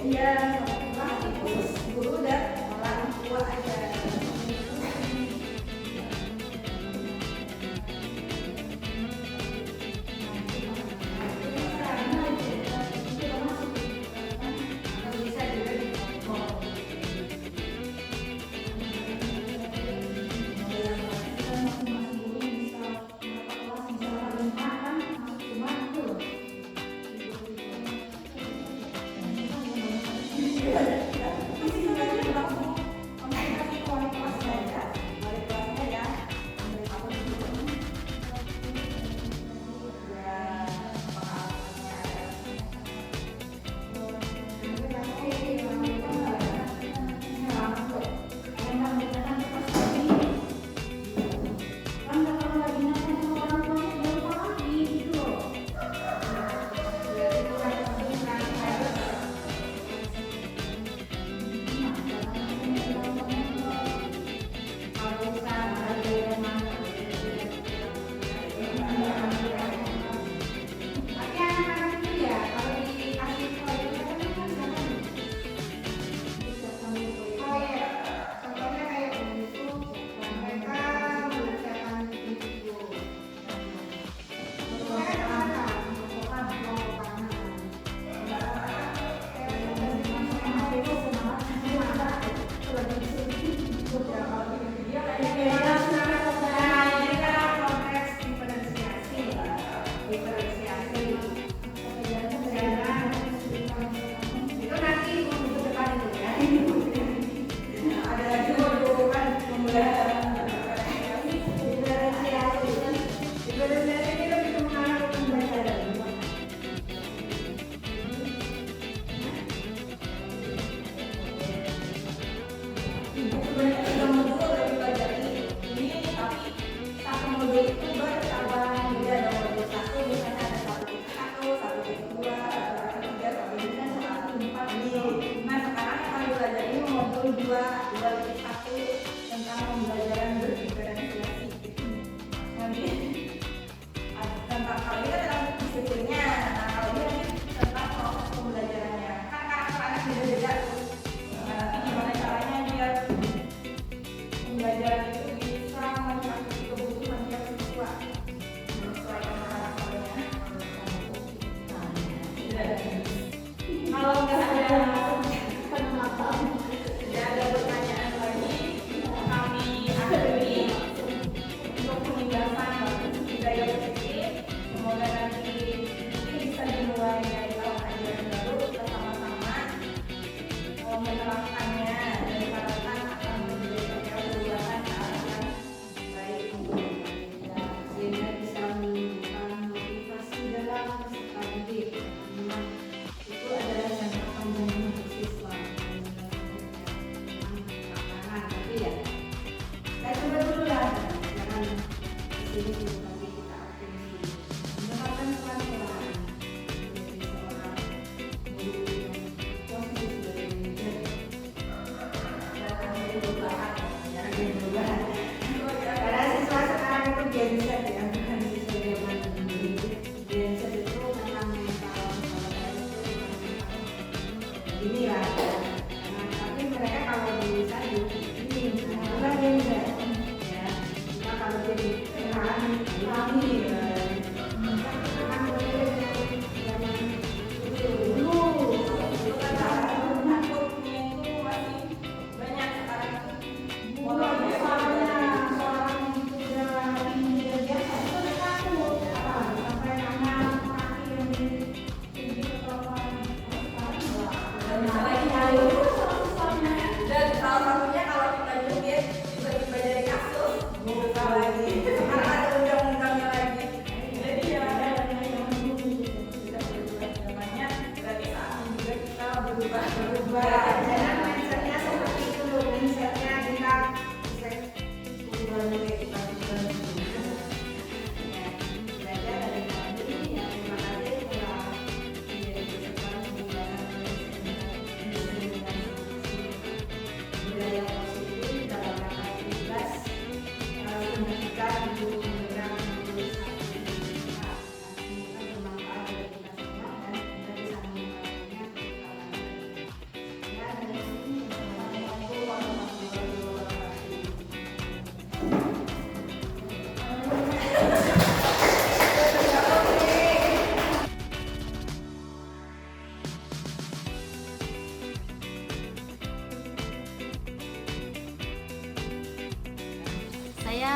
Iya, masih khusus guru dan orang tua aja. Bisa juga di kelompok. Tapi anak-anak itu ya kalau dikasih proyek kan proyek, contohnya kayak begitu mereka mengerjakan video. Mereka kan itu nanti minggu depan itu ya. Ada lagi mau kan diferensiasi ini lebih ke mengarah ke pembelajaran. Sebenarnya 3 modul udah dipelajari ini, tapi satu modul itu bercabang. Jadi ada modul 1 misalnya ada 1.1, 1.2, 1.3, 1.4. Nah sekarang yang kami pelajari ini modul 2, 2.1 tentang pembelajaran berdiferensiasi. Nanti tentang kalau ini kan tentang disiplinnya, nah kalau ini nanti tentang proses pembelajarannya. Kan karakter anak beda-beda tuh. Nah, nanti gimana caranya biar pembelajaran itu bisa mencakup kebutuhan tiap siswa menyesuaikan karakternya. Kalau nggak ada tidak ada pertanyaan lagi, kami akhiri untuk penindasan budaya positif. Semoga nanti ini bisa dimulai dari tahun ajaran baru kita sama-sama menerapkannya dan diharapkan akan menjadi perubahan ke arah yang baik Sehingga bisa menimbulkan motivasi dalam peserta didik. Memang itu adalah jangka panjang untuk siswa. Tapi ya kita coba dulu lah, jangan kesini dulu nanti kita optimisi. Menerapkan pelan-pelan menjadi seorang guru yang positif dari manajer. Karena siswa sekarang itu genset ya, bukan siswa zaman dulu. Genset itu memang mental ini lah. Nah, tapi mereka kalau bisa ini bukan genset ya. Cuma kalau jadi kami kan berbeda dengan zaman dulu. itu kan takutnya itu masih banyak sekarang Mulai misalnya seorang itu sudah ini biasa itu udah takut sampai anak kaki yang di telepon dan salah satunya kalau kita jungkir tiba-tiba jadi kasus buka lagi karena ada undang-undangnya lagi. Jadi ya ada yang tidak berubah zamannya, berarti saatnya juga kita berubah. jangan mindsetnya seperti itu loh, mindsetnya kita bisa ubah kayak kita ubah ya, belajar dari tadi ya. Terima kasih telah menjadi peserta pembubaran budaya positif dalam rangka 17 pendidikan guru penggerak guru sertifikat. Semoga bermanfaat bagi kita semua dan kita bisa menggunakannya ke kalangan.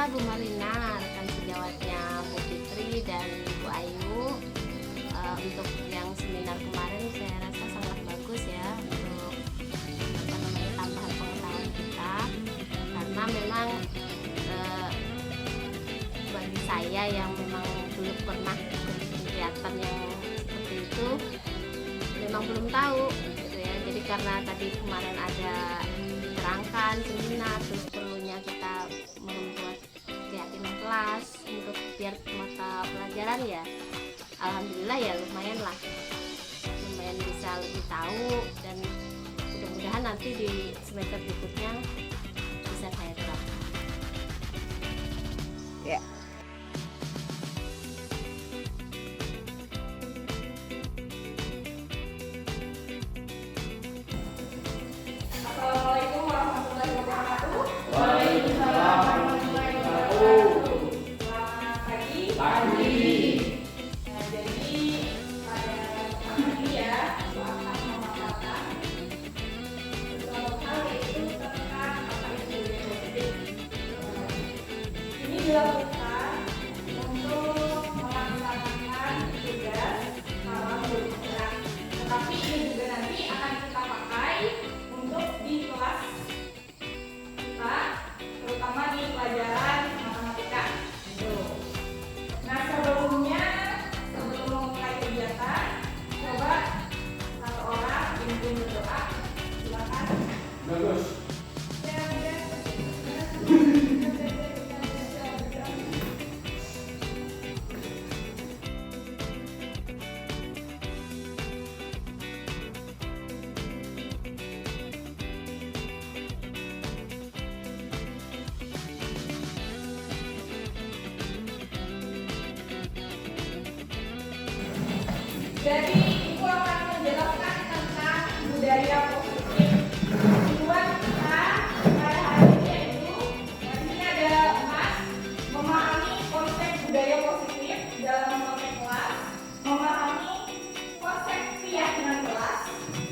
Bu Marina, rekan sejawatnya Bu Fitri dan Bu Ayu. Untuk yang seminar kemarin saya rasa sangat bagus ya untuk tambahan pengetahuan kita, karena memang bagi saya yang memang belum pernah kegiatan yang seperti itu memang belum tahu gitu ya. Jadi karena tadi kemarin ada diterangkan seminar, terus perlunya kita membuat keyakinan kelas untuk biar mata pelajaran ya, alhamdulillah ya lumayan bisa lebih tahu, dan mudah-mudahan nanti di semester berikutnya bisa saya terapkan. Ya. Assalamualaikum warahmatullahi wabarakatuh. Waalaikumsalam warahmatullahi wabarakatuh. Selamat pagi. Pagi. Nah, jadi pada kesempatan ini ya, aku akan memaparkan beberapa hal, yaitu tentang apa itu budaya positif. Ini dilakukan untuk melaksanakan tugas malam bergerak, tetapi ini juga nanti akan kita pakai untuk di kelas kita, terutama di pelajaran matematika. Gitu. Nah, sebelum memulai kegiatan, coba satu orang pimpin berdoa. Silakan. Bagus. Jadi Ibu akan menjelaskan tentang budaya positif. Tujuan kita pada hari ini yaitu, di sini ada emas, memahami konsep budaya positif dalam konteks kelas, memahami konsep keyakinan kelas,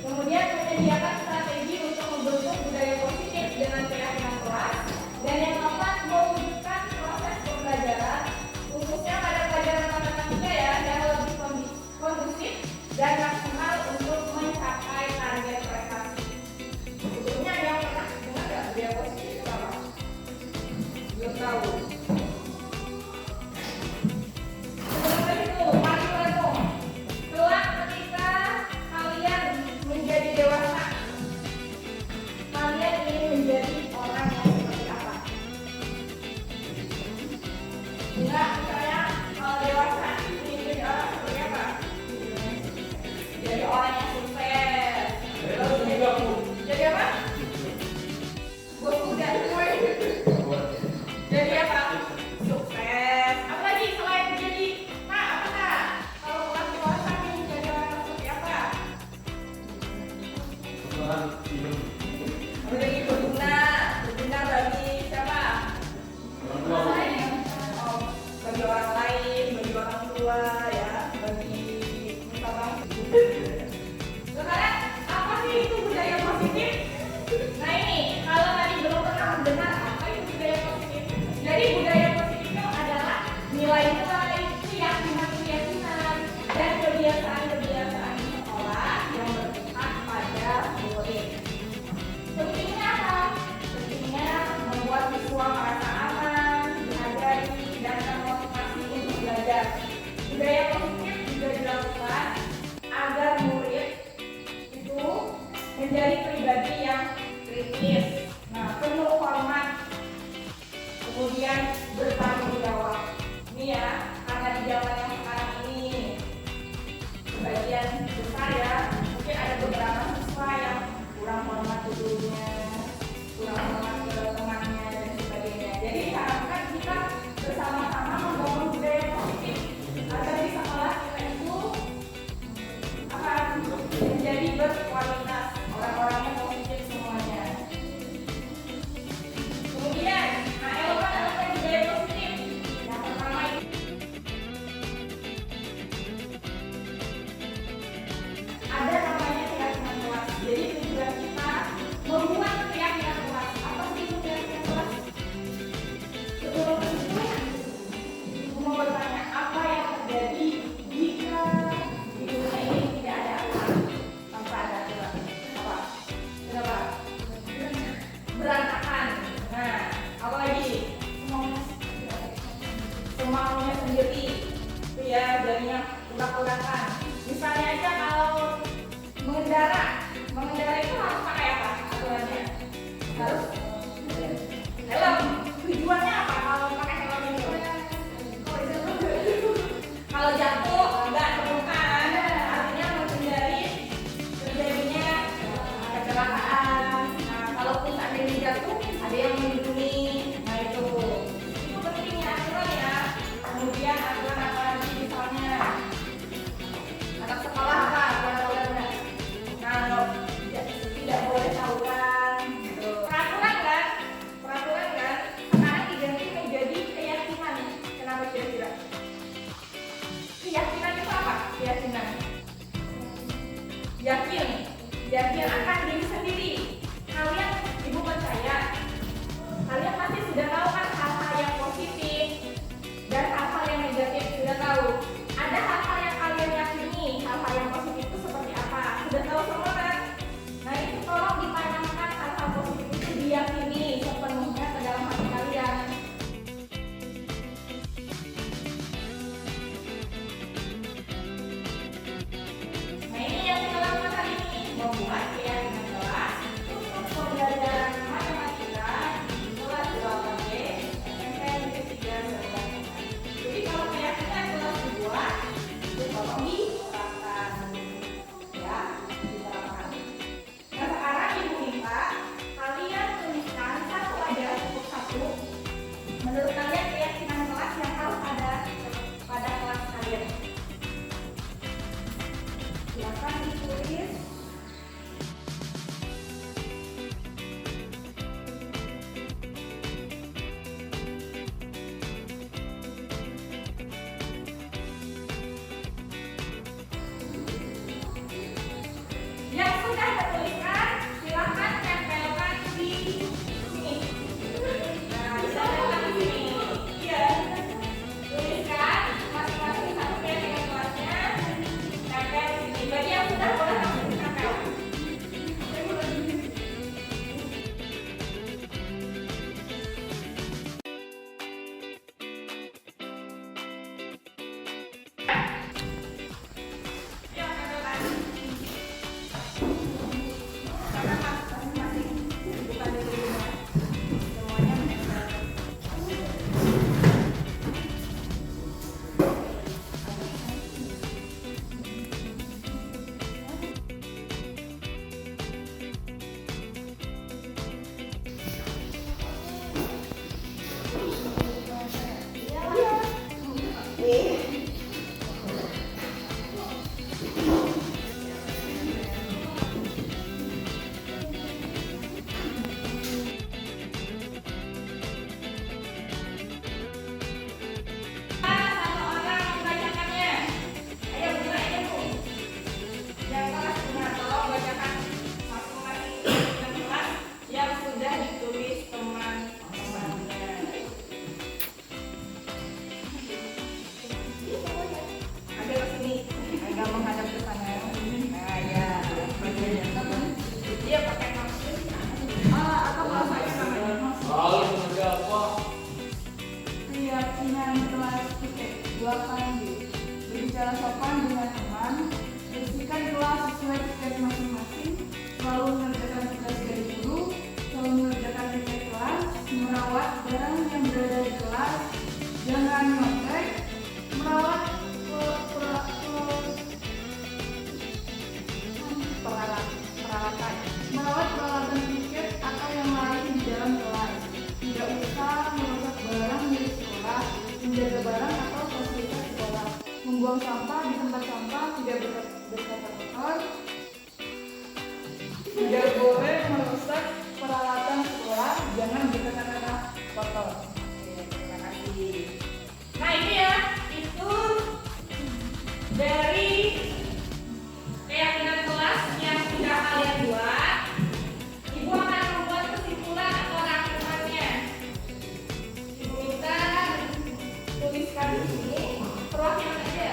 kemudian menyediakan strategi untuk membentuk budaya positif dengan keyakinan kelas, dan yang keempat mewujudkan proses pembelajaran khususnya pada pelajaran matematika ya, yang lebih kondusif dan maksimal untuk mencapai target prestasi. Sebelumnya ada yang pernah dengar nggak budaya positif itu apa? Belum tahu. Sebelum itu, mari merenung. Kelak ketika kalian menjadi dewasa, mengendara itu harus pakai apa aturannya? Harus helm. Tujuannya apa kalau pakai helm itu? Kalau jatuh nggak terlukaan, artinya menghindari terjadinya kecelakaan. Nah, kalaupun seandainya jatuh, ada yang melindungi. Nah itu pentingnya aturan ya. Kemudian aturan apa lagi misalnya anak sekolah apa aturan-aturannya? Kalau tidak boleh tawuran. Peraturan kan? Peraturan kan? Sekarang diganti menjadi keyakinan. Kenapa kira-kira? Keyakinan itu apa? Keyakinan. Yakin akan diri sendiri. Kalian, ibu percaya, kalian pasti sudah tahu kan hal-hal yang positif dan hal-hal yang negatif sudah tahu. Ada hal-hal yang kalian yakini, hal-hal yang positif itu seperti apa? Sudah tahu semua kan? Nah itu tolong ditanamkan hal-hal positif itu diyakini sepenuhnya ke dalam hati kalian. Nah ini yang kita lakukan hari ini, membuat keyakinan kelas untuk pembelajaran matematika kelas 8B SMP Negeri 3 Serang. Jadi kalau keyakinan kelas dibuat, itu tolong diterapkan, ya, diterapkan. Nah sekarang ibu minta kalian tuliskan satu aja, cukup satu. Menurut kalian keyakinan kelas yang harus ada pada kelas kalian. Silakan ditulis. Yang sudah tertuliskan, silakan tempelkan di sini. Nah, bisa tempelkan di sini. Iya. Tuliskan masing-masing satu keyakinan kelasnya. Tempel di sini. Bagi yang sudah boleh langsung ditempel. Ayo tempelkan. Karena masing-masing bukan dari rumah, semuanya menempel. Satu orang membacakannya. Ayo mulai aja Bu. Yang kelas punya tolong bacakan masing-masing keyakinan kelas yang sudah ditulis teman-temannya. Agak ke sini, agak menghadap ke sana. Nah ya, dia pakai masker. Atau kalau saya namanya Lalu sebagai apa? Keyakinan kelas titik 8B. Berbicara sopan dengan teman, bersihkan kelas sesuai tugas masing-masing, selalu mengerjakan tugas dari guru, selalu mengerjakan nilai kelas, merawat barang yang berada di kelas, jangan nyontek, merawat peralatan. merawat peralatan tiket atau yang lain di dalam kelas. Tidak usah merusak barang milik sekolah, menjaga barang atau fasilitas sekolah, membuang sampah di tempat sampah tidak berkata kotor, tidak boleh merusak peralatan sekolah, jangan berkata-kata kotor. Oke, terima kasih. Nah ini ya, itu dari keyakinan kelas yang sudah kalian buat. Ibu akan membuat kesimpulan atau rangkumannya. Ibu minta tuliskan di sini perwakilan aja.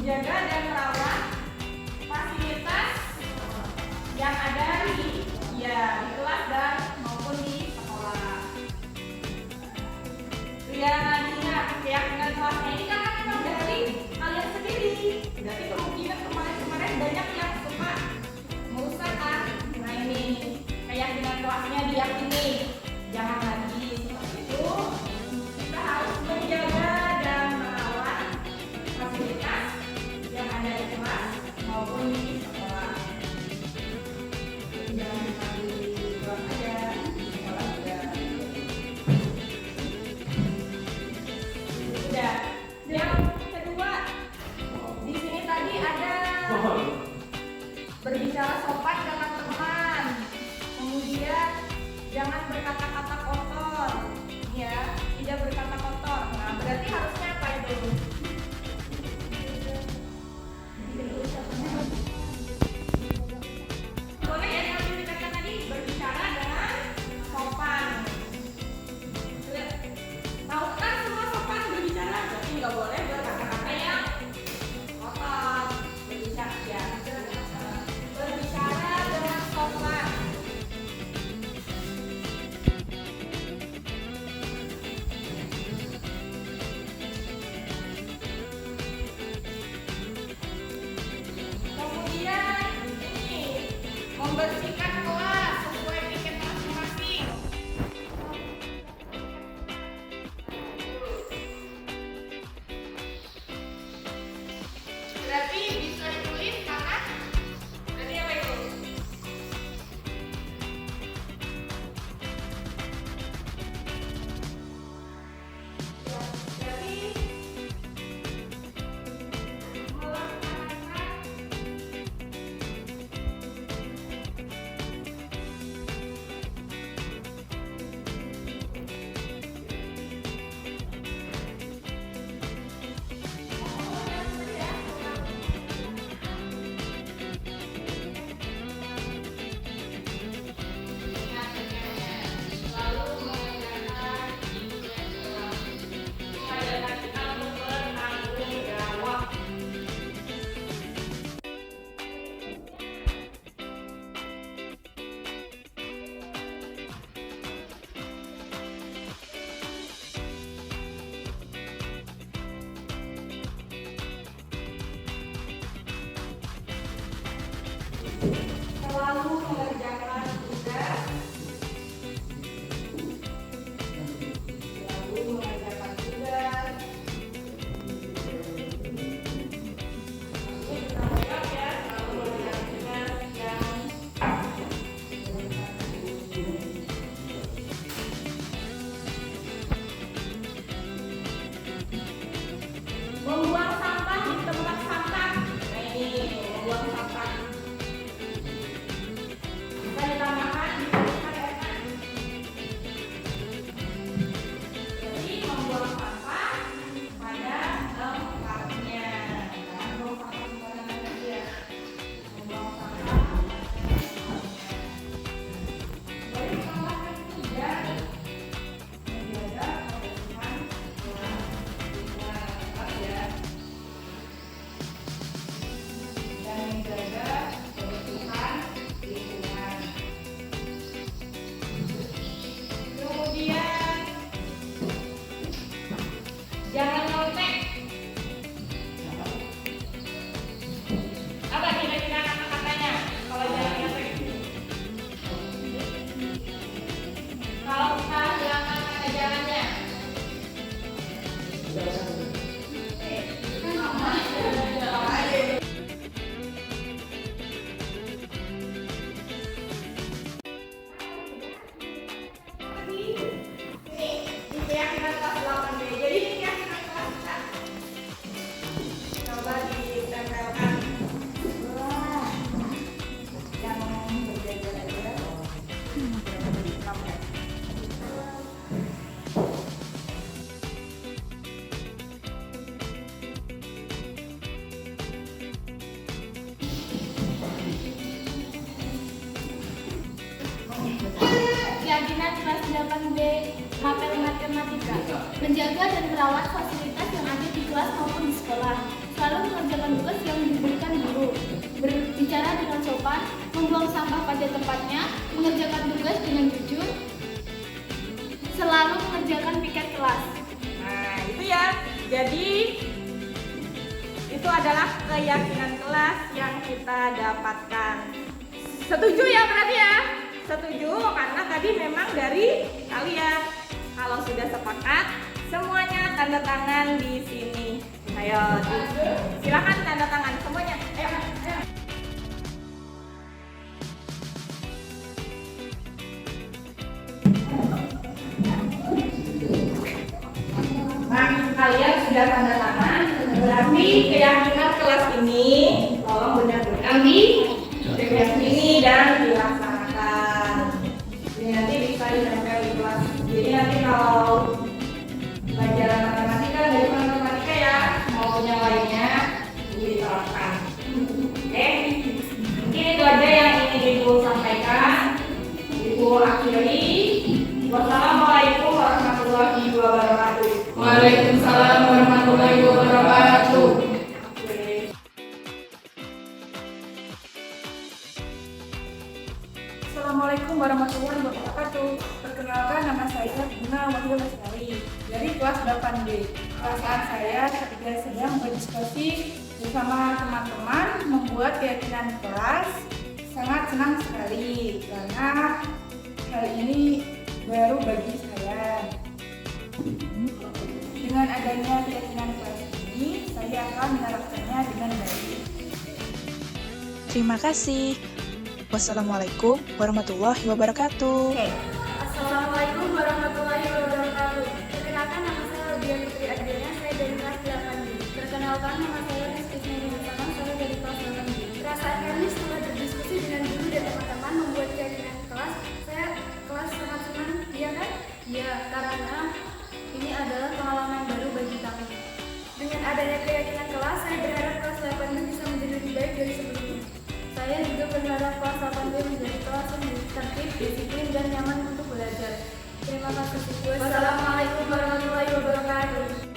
menjaga dan merawat fasilitas yang ada di kelas dan maupun di sekolah. Dan ingat, keyakinan kelasnya ini karena memang dari kalian sendiri. Berarti kemungkinan kemarin banyak yang suka merusak. Nah ini keyakinan kelasnya diyakini. Jangan lagi seperti itu. Kita harus menjaga dan merawat fasilitas yang ada di kelas maupun di sekolah. Jangan sampai di kelas aja, di sekolah juga. Udah. Yang kedua, di sini tadi ada berbicara sopan dengan teman. Kemudian jangan berkata-kata kotor, ya, tidak berkata kotor. Nah, berarti harusnya apa itu? Boleh ya yang dikatakan tadi berbicara dengan sopan. Tahu kan semua sopan berbicara, berarti nggak boleh berkata-kata yang kotor. Berbicara ya, berbicara dengan sopan. Kemudian ini membersihkan kelas sesuai etiket masing-masing. Berarti bisa ditulis karena berarti apa itu? Berarti melaksanakan selalu mengerjakan tugas, membuang sampah di tempat sampah. Nah ini membuang sampah. Bisa ditambahkan di tempat enak. Jadi membuang sampah pada tempatnya. Jangan buang sampah sembarangan aja. Membuang sampah pada tempatnya. Boleh ditambahkan juga menjaga kebersihan kelas. Dan menjaga kebersihan lingkungan. Kemudian jangan nyontek. Apa kira-kira kata-katanya kalau jangan nyontek? Kalau kita hilangkan kata jalannya. Ini keyakinan kelas 8B. Jadi ini keyakinan kelas kita. Coba ditempelkan. Yang berjajar aja. Keyakinan kelas 8B matematika. Menjaga dan merawat fasilitas yang ada di kelas maupun di sekolah. Selalu mengerjakan sopan, membuang sampah pada tempatnya, mengerjakan tugas dengan jujur, selalu mengerjakan piket kelas. Nah, itu ya. Jadi itu adalah keyakinan kelas yang kita dapatkan. Setuju ya berarti ya? Setuju karena tadi memang dari kalian. Kalau sudah sepakat, semuanya tanda tangan di sini. Ayo, silakan tanda tangan semuanya. Ayo, ayo. Nah, kalian sudah tanda tangan, berarti keyakinan kelas ini tolong benar-benar diyakini dan dilaksanakan. Ini nanti bisa ditempel di kelas. Jadi nanti kalau pelajaran matematika dari matematika ya, maupun yang lainnya diterapkan. Oke, mungkin itu aja yang ingin Ibu sampaikan. Ibu akhiri. Wassalamualaikum warahmatullahi wabarakatuh. Waalaikumsalam warahmatullahi wabarakatuh. Assalamualaikum warahmatullahi wabarakatuh. Perkenalkan, nama saya Buna Wahyu Lestari dari kelas 8B. Perasaan saya ketika sedang berdiskusi bersama teman-teman membuat keyakinan kelas sangat senang sekali karena hal ini baru bagi saya. Dengan adanya keyakinan kelas ini, saya akan menerapkannya dengan baik. Terima kasih. Wassalamualaikum warahmatullahi wabarakatuh. Assalamualaikum warahmatullahi wabarakatuh. Perkenalkan, nama saya Rodia Fitri Adriana, saya dari kelas 8B. Perkenalkan, nama saya Rizky Sneha, saya dari kelas 8B. Perasaan kami setelah berdiskusi dengan guru dan teman-teman membuat keyakinan kelas, saya kelas sangat senang, iya kan? Iya, karena ini adalah pengalaman baru bagi kami. Dengan adanya keyakinan kelas, saya berharap kelas 8B bisa menjadi lebih baik dari sebelumnya. Saya juga berharap kelas 8B menjadi kelas yang tertib, disiplin, dan nyaman untuk belajar. Terima kasih. Wassalamualaikum warahmatullahi wabarakatuh.